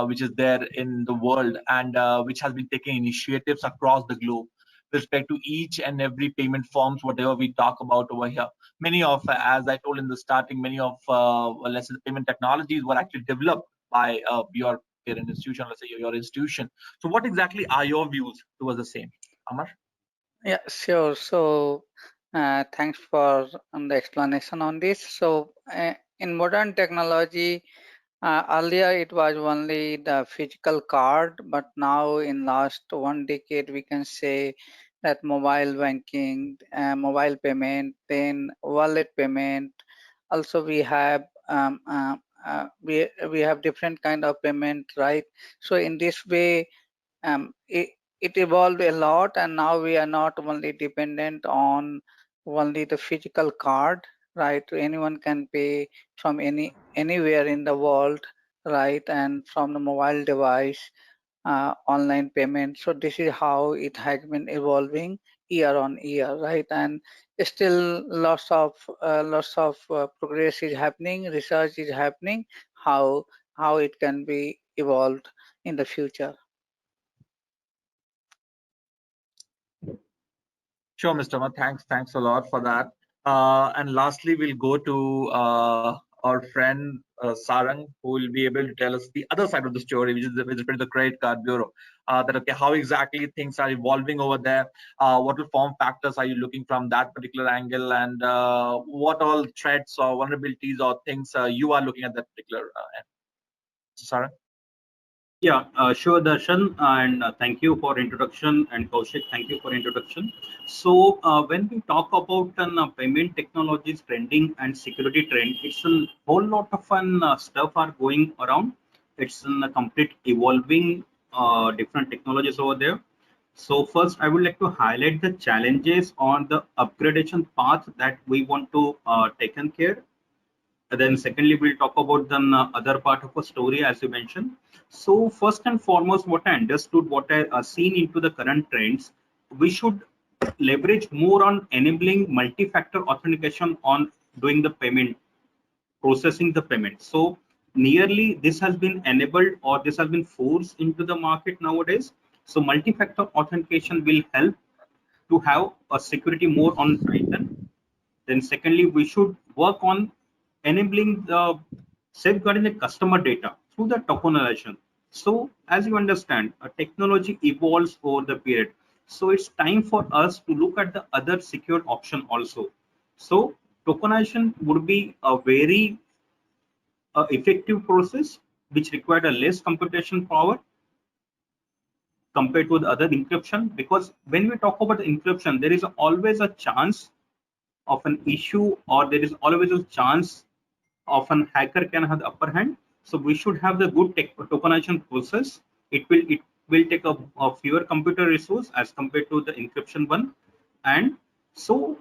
which is there in the world, and which has been taking initiatives across the globe with respect to each and every payment forms, whatever we talk about over here. Many of, as I told in the starting, many of, let's say, the payment technologies were actually developed by your parent institution, let's say your institution. So what exactly are your views towards the same, Amar? Yeah, sure. So thanks for the explanation on this. So in modern technology, Earlier it was only the physical card, but now in last 1 decade we can say that mobile banking, mobile payment, then wallet payment. Also we have we have different kind of payment, right? So in this way, it evolved a lot, and now we are not only dependent on only the physical card, right? Anyone can pay from anywhere in the world, right? And from the mobile device, online payment. So this is how it has been evolving year on year, right? And still lots of progress is happening, research is happening, how it can be evolved in the future. Sure, Mr. Ma. Thanks a lot for that. And lastly, we'll go to our friend Sarang, who will be able to tell us the other side of the story, which is with respect to the credit card bureau. That okay, how exactly things are evolving over there? What form factors are you looking from that particular angle, and what all threats or vulnerabilities or things you are looking at that particular end? Sarang. Yeah, sure, Darshan, and thank you for introduction, and Kaushik, thank you for introduction. So when we talk about payment technologies trending and security trend, it's a whole lot of fun stuff are going around. It's a complete evolving different technologies over there. So first, I would like to highlight the challenges on the upgradation path that we want to taken care. And then secondly, we'll talk about the other part of a story as you mentioned. So first and foremost, what I understood, what I seen into the current trends, we should leverage more on enabling multi-factor authentication on doing the payment, processing the payment. So nearly this has been enabled or this has been forced into the market nowadays. So multi-factor authentication will help to have a security more on Titan. Then secondly, we should work on enabling the safeguarding the customer data through the tokenization. So as you understand, technology evolves over the period. So it's time for us to look at the other secured option also. So tokenization would be a very effective process which required a less computation power compared to the other encryption, because when we talk about the encryption, there is always a chance of an issue, or there is always a chance of an hacker can have the upper hand. So we should have the good tokenization process. It will take a fewer computer resource as compared to the encryption one. And so,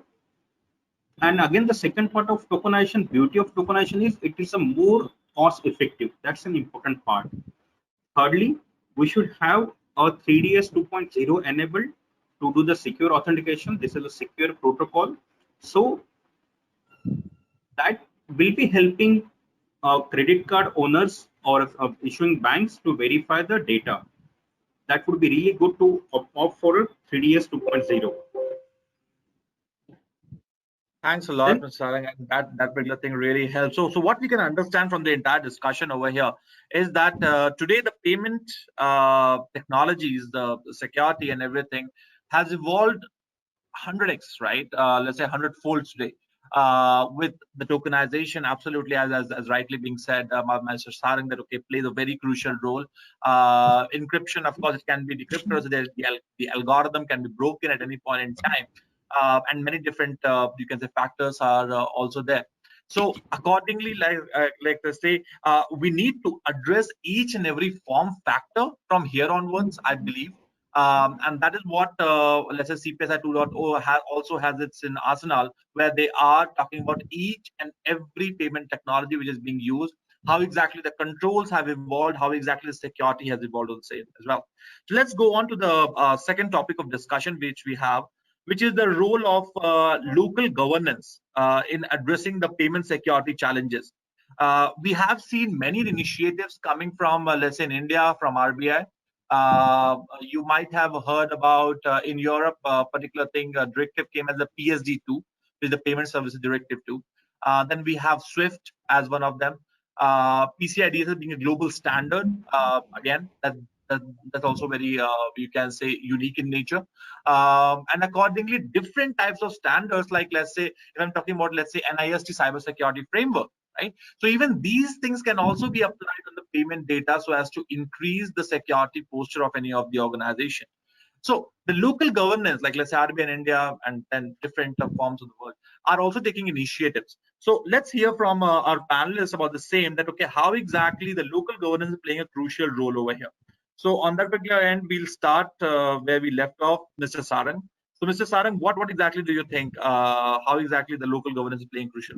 and again, the second part of tokenization, beauty of tokenization is it is a more cost effective. That's an important part. Thirdly, we should have a 3DS 2.0 enabled to do the secure authentication. This is a secure protocol. So that will be helping credit card owners or issuing banks to verify the data. That would be really good to opt for 3DS 2.0. Thanks a lot, Mr. Sarang. That particular thing really helps. So what we can understand from the entire discussion over here is that today the payment technologies, the security and everything has evolved 100x, right? Let's say 100-fold today. With the tokenization, absolutely, as rightly being said, Mr. Sarang, that okay plays a very crucial role. Encryption, of course, it can be decrypted, so the algorithm can be broken at any point in time, and many different you can say factors are also there. So accordingly, like to say, we need to address each and every form factor from here onwards, I believe. And that is what let's say CPSI 2.0 also has its in arsenal, where they are talking about each and every payment technology which is being used, how exactly the controls have evolved, how exactly the security has evolved on same as well. So let's go on to the second topic of discussion which we have, which is the role of local governance in addressing the payment security challenges. We have seen many initiatives coming from, let's say in India, from RBI. You might have heard about in Europe, a particular thing, directive came as the PSD2, which is the Payment Services Directive 2. Then we have SWIFT as one of them. PCI DSS being a global standard, again, that's also very, you can say, unique in nature. And accordingly, different types of standards, like let's say, if I'm talking about, let's say, NIST cybersecurity framework, right? So even these things can also be applied on the payment data so as to increase the security posture of any of the organization. So the local governance, like let's say RBI in India and different forms of the world, are also taking initiatives. So let's hear from our panelists about the same, that okay, how exactly the local governance is playing a crucial role over here. So on that particular end, we'll start where we left off, Mr. Sarang. So Mr. Sarang, what exactly do you think? How exactly the local governance is playing crucial?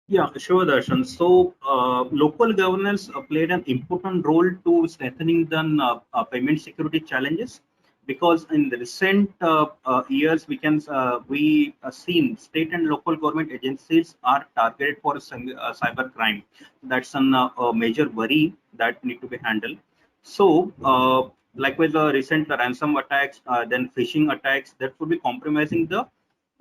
Yeah, sure, Darshan. So, local governance played an important role to strengthening the payment security challenges, because in the recent years we seen state and local government agencies are targeted for cyber crime. That's a major worry that need to be handled. So, like with the recent ransom attacks, then phishing attacks, that would be compromising the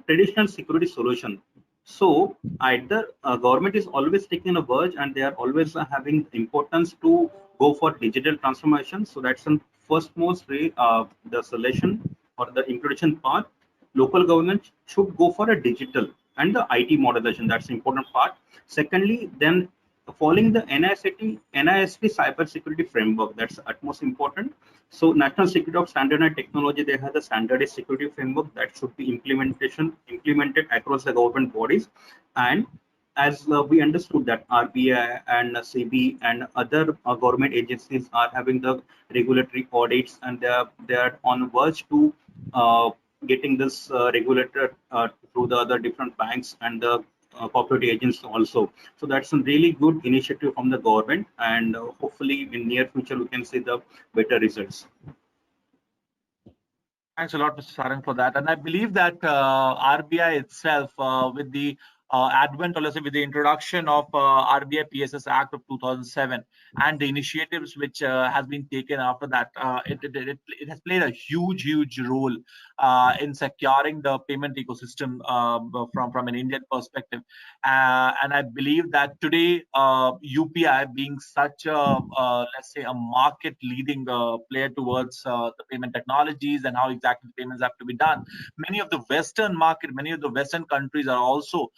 traditional security solution. So either government is always taking a verge, and they are always having importance to go for digital transformation. So that's the first most the solution or the implementation path. Local government should go for a digital and the IT modernization. That's the important part. Secondly, then following the NISP cyber security framework, that's utmost important. So National Security of Standard and Technology, they have the standardized security framework that should be implemented across the government bodies. And as we understood that RBI and CB and other government agencies are having the regulatory audits, and they are on verge to getting this regulated through the other different banks and the cooperative agents also. So that's a really good initiative from the government, and hopefully in near future we can see the better results. Thanks a lot, Mr. Sarang, for that. And I believe that RBI itself, with the advent, or let's say with the introduction of RBI PSS Act of 2007 and the initiatives which has been taken after that, it has played a huge role in securing the payment ecosystem from an Indian perspective. And I believe that today, UPI being such a, let's say, a market leading player towards the payment technologies and how exactly the payments have to be done, many of the Western countries are also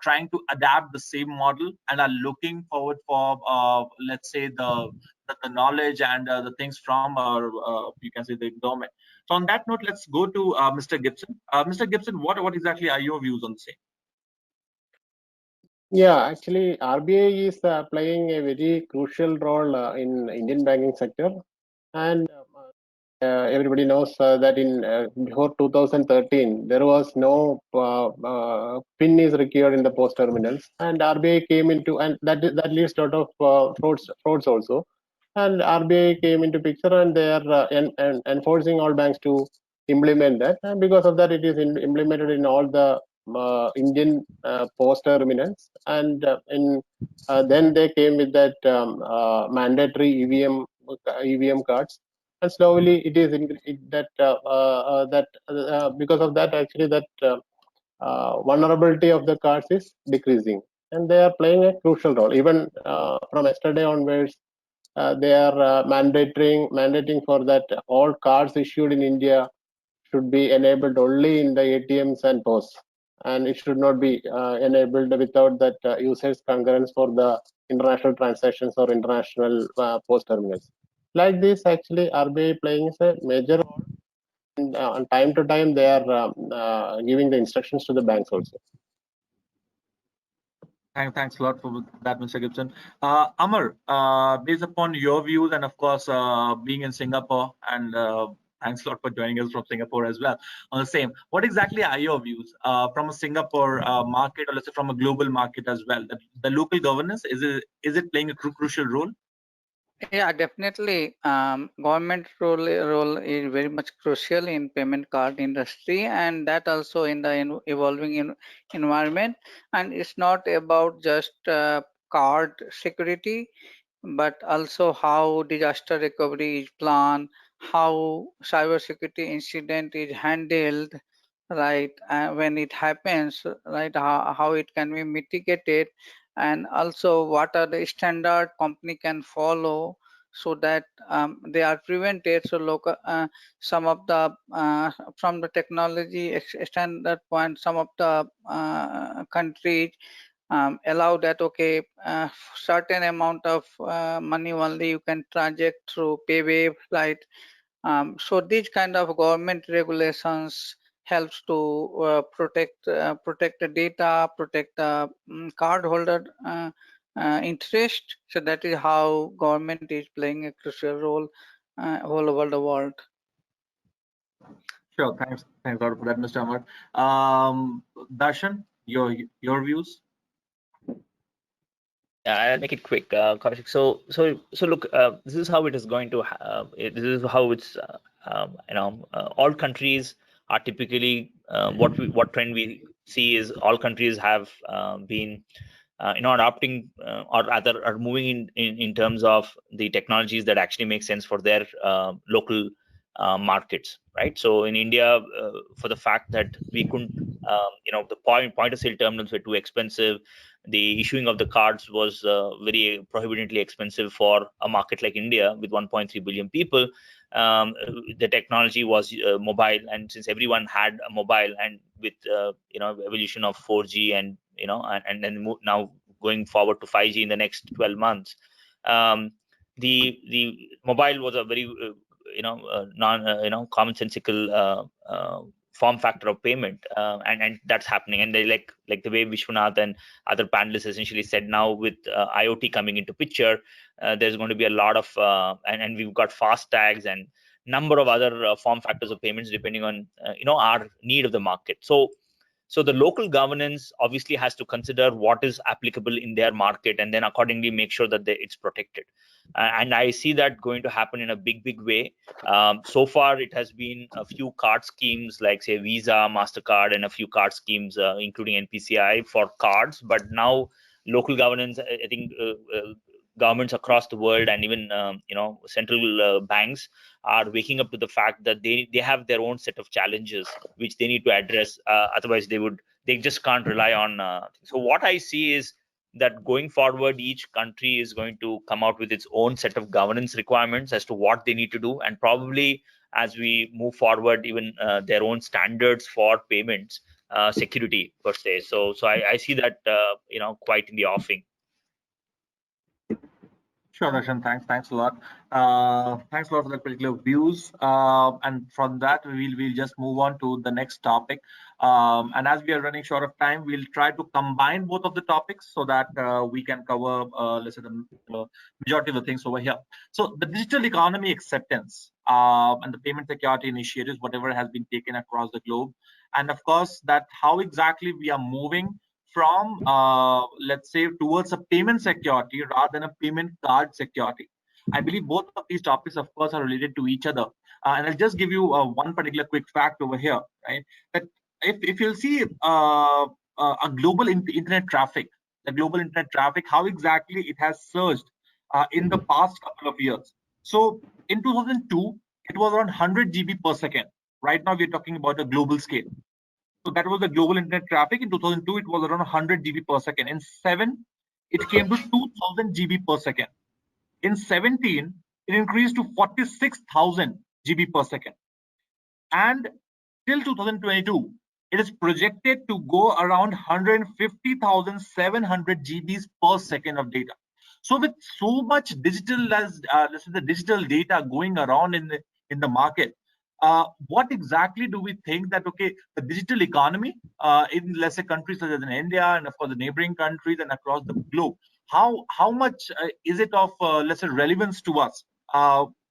trying to adapt the same model and are looking forward for, let's say, the knowledge and the things from our, you can say, the government. So on that note, let's go to Mr. Gibson. Mr. Gibson, what exactly are your views on the same? Yeah, actually, RBI is playing a very crucial role in Indian banking sector, and everybody knows that in before 2013 there was no PIN is required in the post terminals, and RBI came into, and that leads to a lot of frauds also, and RBI came into picture, and they are enforcing all banks to implement that, and because of that it is implemented in all the Indian post terminals, and then they came with that mandatory EVM cards, and slowly it is because of that, actually, that vulnerability of the cards is decreasing, and they are playing a crucial role. Even from yesterday onwards, they are mandating for that all cards issued in India should be enabled only in the ATMs and POS, and it should not be enabled without that user's concurrence for the international transactions or international POS terminals. Like this, actually, RBI playing a major role, and on time to time they are giving the instructions to the banks also. Thanks a lot for that, Mr. Gibson. Amar, based upon your views and of course being in Singapore, and thanks a lot for joining us from Singapore as well on the same. What exactly are your views from a Singapore market, or let's say from a global market as well? The local governance, is it playing a crucial role? Yeah, definitely. Government role is very much crucial in payment card industry, and that also in the evolving environment. And it's not about just card security, but also how disaster recovery is planned, how cybersecurity incident is handled, right? When it happens, right? How it can be mitigated, and also what are the standard company can follow, so that they are prevented. So local, some of the from the technology standard point, some of the countries allow that, okay, certain amount of money only you can transact through PayWave, right? So these kind of government regulations helps to protect the data, protect the cardholder interest. So that is how government is playing a crucial role all over the world. Sure, thanks a lot for that, Mr. Amar. Darshan, your views? Yeah, I'll make it quick, Kaushik. So look, this is how it is going to. This is how it's. All countries are typically what trend we see is all countries have been adopting or rather are moving in terms of the technologies that actually make sense for their local markets, right? So in India, for the fact that we couldn't, the point of sale terminals were too expensive. The issuing of the cards was very prohibitively expensive for a market like India with 1.3 billion people. The technology was mobile, and since everyone had a mobile, and with evolution of 4G and and then now going forward to 5G in the next 12 months, the mobile was a very commonsensical form factor of payment, and that's happening. And they like the way Vishwanath and other panelists essentially said, now with IoT coming into picture, there's going to be a lot of and we've got fast tags and number of other form factors of payments depending on our need of the market. So the local governance obviously has to consider what is applicable in their market and then accordingly make sure that it's protected. And I see that going to happen in a big way. So far, it has been a few card schemes like, say, Visa, MasterCard, and a few card schemes, including NPCI for cards. But now local governance, I think governments across the world and even central banks are waking up to the fact that they have their own set of challenges which they need to address. Otherwise they just can't rely on so what I see is that going forward, each country is going to come out with its own set of governance requirements as to what they need to do, and probably as we move forward, even their own standards for payments security per se. So I see that quite in the offing. Sure, Darshan. Thanks a lot. Thanks a lot for that particular views. And from that, we'll just move on to the next topic. And as we are running short of time, we'll try to combine both of the topics so that we can cover, let's say, the majority of the things over here. So the digital economy acceptance and the payment security initiatives, whatever has been taken across the globe, and of course, that how exactly we are moving from, let's say, towards a payment security rather than a payment card security. I believe both of these topics, of course, are related to each other. And I'll just give you one particular quick fact over here, right? That if you'll see a global internet traffic, the global internet traffic, how exactly it has surged in the past couple of years. So in 2002, it was around 100 GB per second. Right now, we're talking about a global scale. So that was the global internet traffic. In 2002, it was around 100 GB per second. In 7, it came to 2000 GB per second. In 17, it increased to 46,000 GB per second. And till 2022, it is projected to go around 150,700 GBs per second of data. So with so much digital the digital data going around in the market, what exactly do we think that, okay, the digital economy in, let's say, countries such as in India and of course the neighboring countries and across the globe, how much is it of, let's say, relevance to us?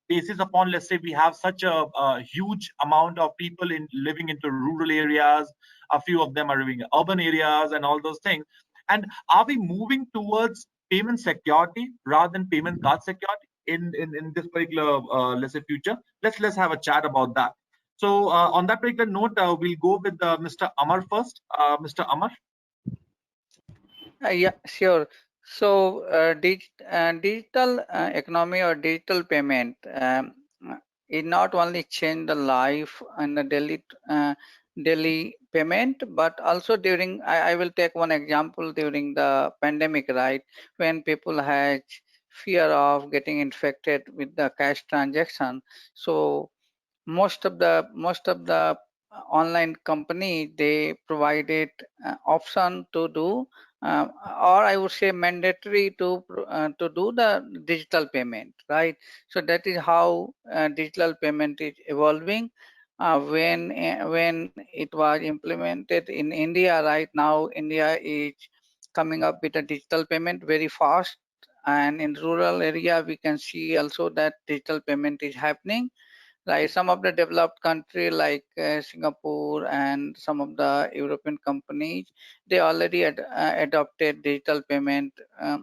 Basis upon, let's say, we have such a huge amount of people living into rural areas, a few of them are living in urban areas and all those things. And are we moving towards payment security rather than payment card security in this particular, let's say, future? Let's have a chat about that. So on that particular note, we'll go with Mr. Amar first. Mr. Amar. Yeah, sure. So digital economy or digital payment it not only change the life and the daily payment, but also during, I will take one example during the pandemic, right? When people had fear of getting infected with the cash transaction. So most of the online company, they provided option to do or I would say mandatory to do the digital payment, right? So that is how digital payment is evolving. When it was implemented in India, right now India is coming up with a digital payment very fast, and in rural area we can see also that digital payment is happening. Like some of the developed country like Singapore and some of the European companies, they already adopted digital payment a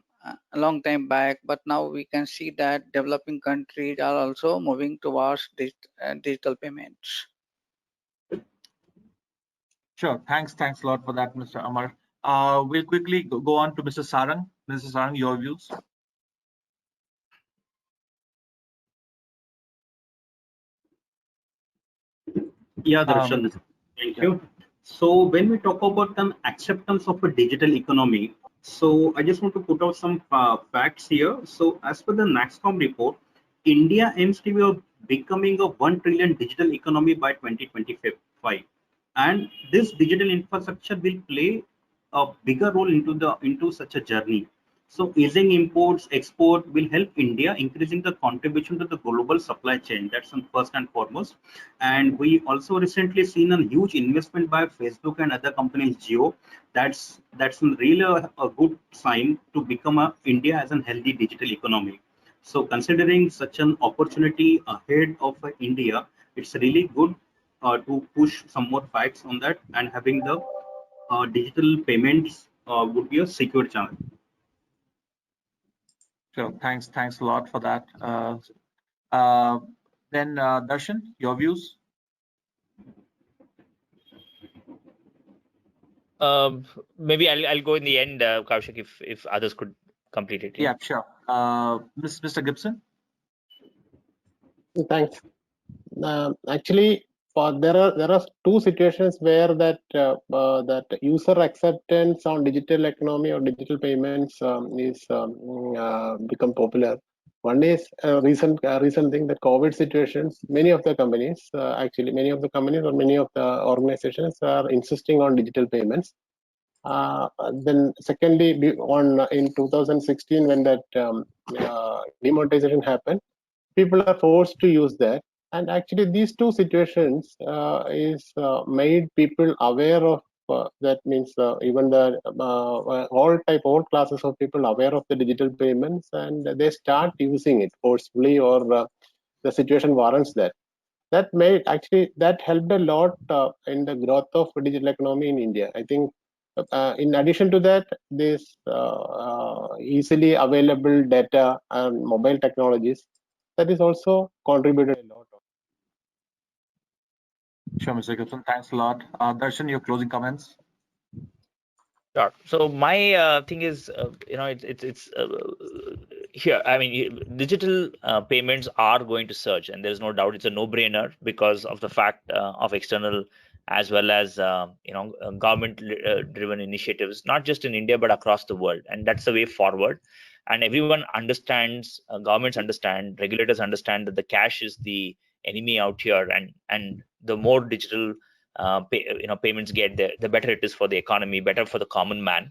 long time back, but now we can see that developing countries are also moving towards digital payments. Sure. Thanks a lot for that, Mr. Amar. We'll quickly go on to Mr. Sarang. Mr. Sarang, your views. Yeah, Darshan, thank you. So when we talk about an acceptance of a digital economy, so I just want to put out some facts here. So as per the NACSCOM report, India aims to be becoming a 1 trillion digital economy by 2025, and this digital infrastructure will play a bigger role into such a journey. So easing imports, export will help India increasing the contribution to the global supply chain. That's first and foremost. And we also recently seen a huge investment by Facebook and other companies, Geo. That's really a good sign to become India as a healthy digital economy. So considering such an opportunity ahead of India, it's really good to push some more facts on that, and having the digital payments would be a secure channel. Sure. Thanks a lot for that. Then Darshan, your views. Maybe I'll go in the end, Kaushik, if others could complete it. Yeah, sure. Mr. Gibson. Thanks. Actually, there are two situations where that user acceptance on digital economy or digital payments is become popular. One is a recent thing, that COVID situations. Many of the companies or many of the organizations are insisting on digital payments. Then secondly, in 2016 when that demonetization happened, people are forced to use that. And actually these two situations is made people aware of that means even the all classes of people aware of the digital payments, and they start using it forcefully, or the situation warrants that. That helped a lot in the growth of digital economy in India. I think in addition to that, this easily available data and mobile technologies, that is also contributed a lot. Sure, Mr. Gibson. Thanks a lot. Darshan, your closing comments. Sure. So my thing is, it's here. I mean, digital payments are going to surge, and there's no doubt it's a no-brainer because of the fact of external as well as government-driven initiatives, not just in India but across the world, and that's the way forward. And everyone understands, governments understand, regulators understand that the cash is the enemy out here, and the more digital payments get, the better it is for the economy, better for the common man.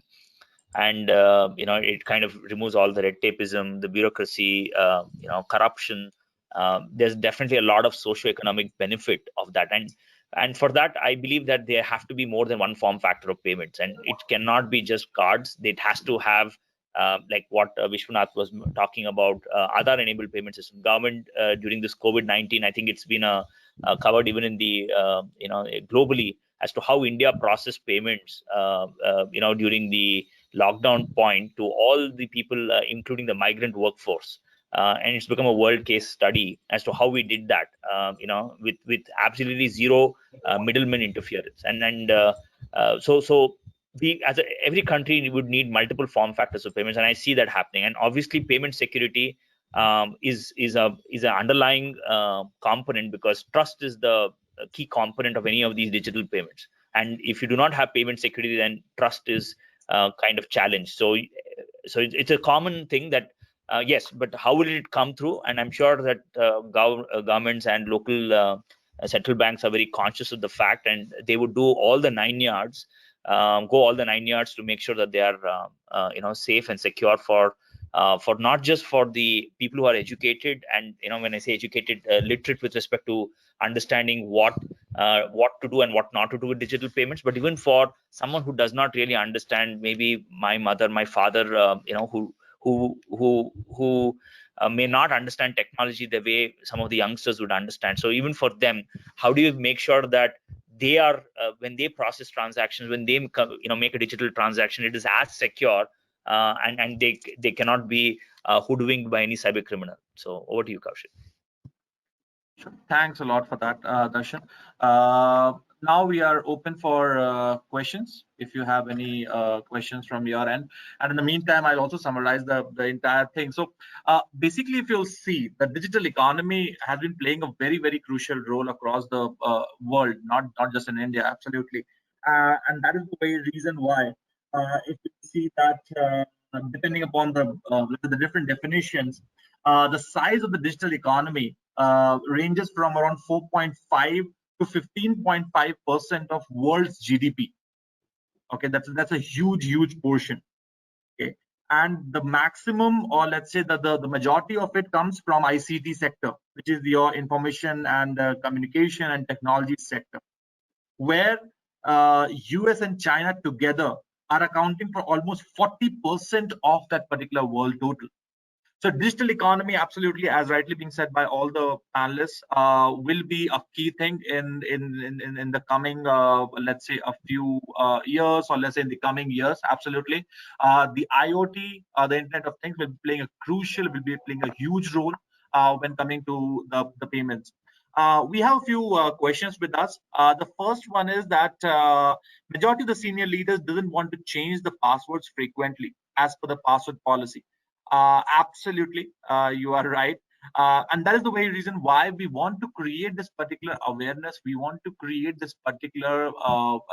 And it kind of removes all the red tapeism, the bureaucracy, corruption. There's definitely a lot of socio-economic benefit of that, and for that I believe that there have to be more than one form factor of payments, and it cannot be just cards. It has to have like what Vishwanath was talking about, Aadhaar enabled payment system. Government during this COVID-19, I think it's been covered even in the globally as to how India processed payments during the lockdown point to all the people, including the migrant workforce. And it's become a world case study as to how we did that, with absolutely zero middleman interference. So we, every country would need multiple form factors of payments, and I see that happening. And obviously, payment security is an underlying component, because trust is the key component of any of these digital payments. And if you do not have payment security, then trust is kind of challenged. So it's a common thing that yes, but how will it come through? And I'm sure that governments and local central banks are very conscious of the fact, and they would do all the 9 yards go all the 9 yards to make sure that they are safe and secure for not just for the people who are educated, and when I say educated, literate with respect to understanding what to do and what not to do with digital payments, but even for someone who does not really understand, maybe my mother, my father, who may not understand technology the way some of the youngsters would understand. So even for them, how do you make sure that they are when they process transactions, when they make a digital transaction, it is as secure, and they cannot be hoodwinked by any cyber criminal. So over to you, Kaushik. Sure. Thanks a lot for that, Darshan. Now we are open for questions. If you have any questions from your end, and in the meantime, I'll also summarize the entire thing. So basically, if you'll see, the digital economy has been playing a very crucial role across the world, not just in India, absolutely, and that is the very reason why. If you see that, depending upon the different definitions, the size of the digital economy ranges from around 4.5 to 15.5% of world's GDP. Okay, that's a huge portion. Okay, and the maximum, or let's say that the majority of it comes from ICT sector, which is your information and communication and technology sector, where US and China together are accounting for almost 40% of that particular world total. So digital economy, absolutely, as rightly being said by all the panelists, will be a key thing in the coming, let's say, a few years, or let's say in the coming years. Absolutely, the IoT, the Internet of Things, will be playing a huge role when coming to the payments. We have a few questions with us. The first one is that majority of the senior leaders doesn't want to change the passwords frequently as per the password policy. Absolutely, you are right. And that is the very reason why we want to create this particular awareness. We want to create this particular,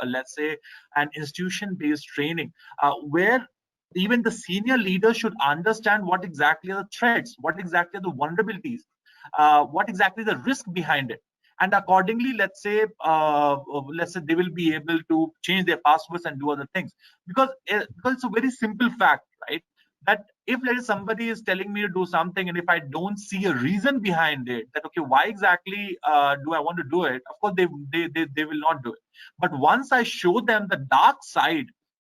let's say, an institution-based training where even the senior leaders should understand what exactly are the threats, what exactly are the vulnerabilities, what exactly is the risk behind it. And accordingly, let's say they will be able to change their passwords and do other things. Because it's a very simple fact, right? That if somebody is telling me to do something, and if I don't see a reason behind it, that okay, why exactly do I want to do it? Of course, they will not do it. But once I show them the dark side,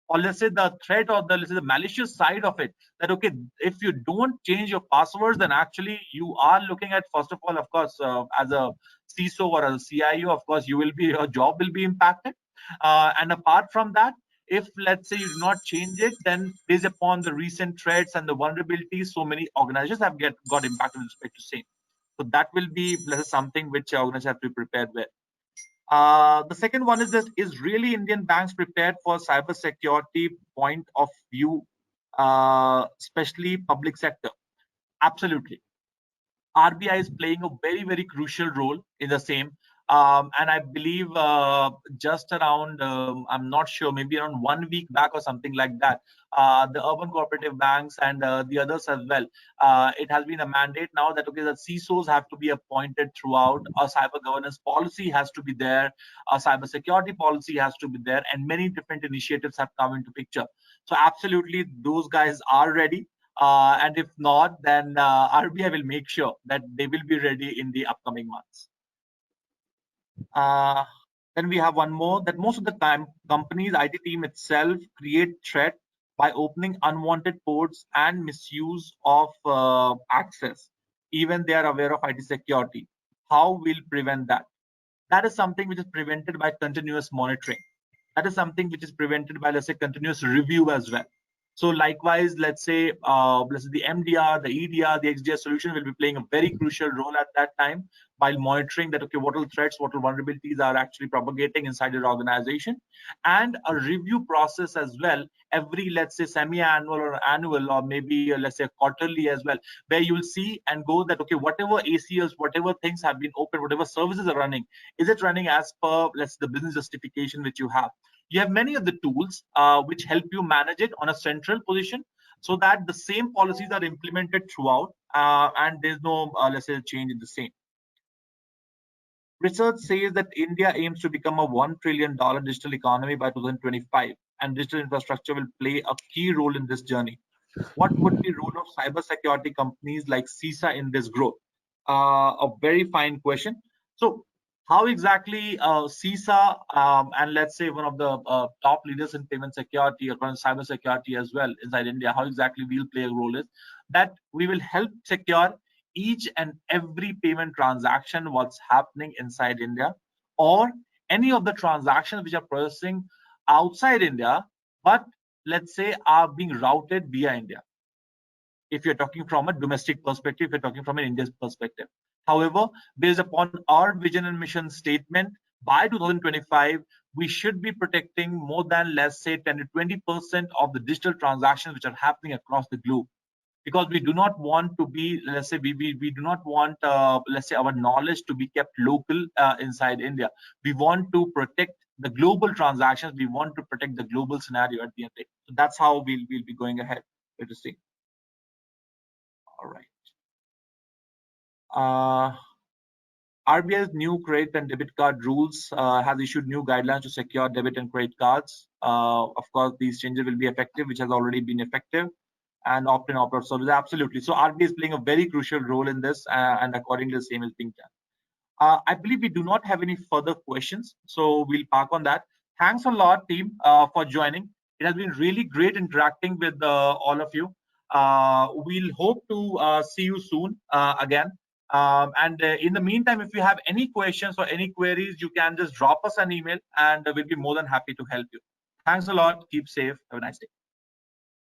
or let's say the threat, or the malicious side of it, that okay, if you don't change your passwords, then actually you are looking at, first of all, of course, as a CISO or as a CIO, of course, your job will be impacted. And apart from that, if let's say you do not change it, then based upon the recent threats and the vulnerabilities, so many organizations have got impacted with respect to same. So that will be something which organizations have to be prepared with. The second one is this: is really Indian banks prepared for cyber security point of view, especially public sector? Absolutely. RBI is playing a very crucial role in the same. And I believe just around, I'm not sure, maybe around 1 week back or something like that, the urban cooperative banks and the others as well, it has been a mandate now that okay, the CISOs have to be appointed throughout, a cyber governance policy has to be there, a cyber security policy has to be there, and many different initiatives have come into picture. So absolutely, those guys are ready. And if not, then RBI will make sure that they will be ready in the upcoming months. Then we have one more, that most of the time companies IT team itself create threat by opening unwanted ports and misuse of access. Even they are aware of IT security. How will prevent that? That is something which is prevented by continuous monitoring. That is something which is prevented by, let's say, continuous review as well. So likewise, let's say the MDR, the EDR, the XDR solution will be playing a very crucial role at that time, while monitoring that okay, what all threats, what all vulnerabilities are actually propagating inside your organization, and a review process as well, every, let's say, semi-annual or annual, or maybe let's say quarterly as well, where you'll see and go that okay, whatever ACLs, whatever things have been opened, whatever services are running, is it running as per, let's say, the business justification which you have. You have many of the tools which help you manage it on a central position, so that the same policies are implemented throughout, and there's no, let's say, change in the same. Research says that India aims to become a $1 trillion digital economy by 2025, and digital infrastructure will play a key role in this journey. What would be the role of cybersecurity companies like CISA in this growth? A very fine question. So, how exactly CISA and let's say one of the top leaders in payment security or cyber security as well inside India, how exactly we'll play a role is that we will help secure each and every payment transaction what's happening inside India, or any of the transactions which are processing outside India, but let's say are being routed via India. If you're talking from a domestic perspective, if you're talking from an Indian perspective. However, based upon our vision and mission statement, by 2025, we should be protecting more than, let's say, 10 to 20% of the digital transactions which are happening across the globe. Because we do not want to be, let's say, we do not want, let's say, our knowledge to be kept local inside India. We want to protect the global transactions. We want to protect the global scenario at the end of the day. So that's how we'll be going ahead. Interesting. All right. RBI's new credit and debit card rules has issued new guidelines to secure debit and credit cards. Of course, these changes will be effective, which has already been effective, and opt-in, opt-out service. Absolutely. So RBI is playing a very crucial role in this, and accordingly, the same is being done. I believe we do not have any further questions, so we'll park on that. Thanks a lot, team, for joining. It has been really great interacting with all of you. We'll hope to see you soon again. In the meantime, if you have any questions or any queries, you can just drop us an email and we'll be more than happy to help you. Thanks a lot. Keep safe. Have a nice day.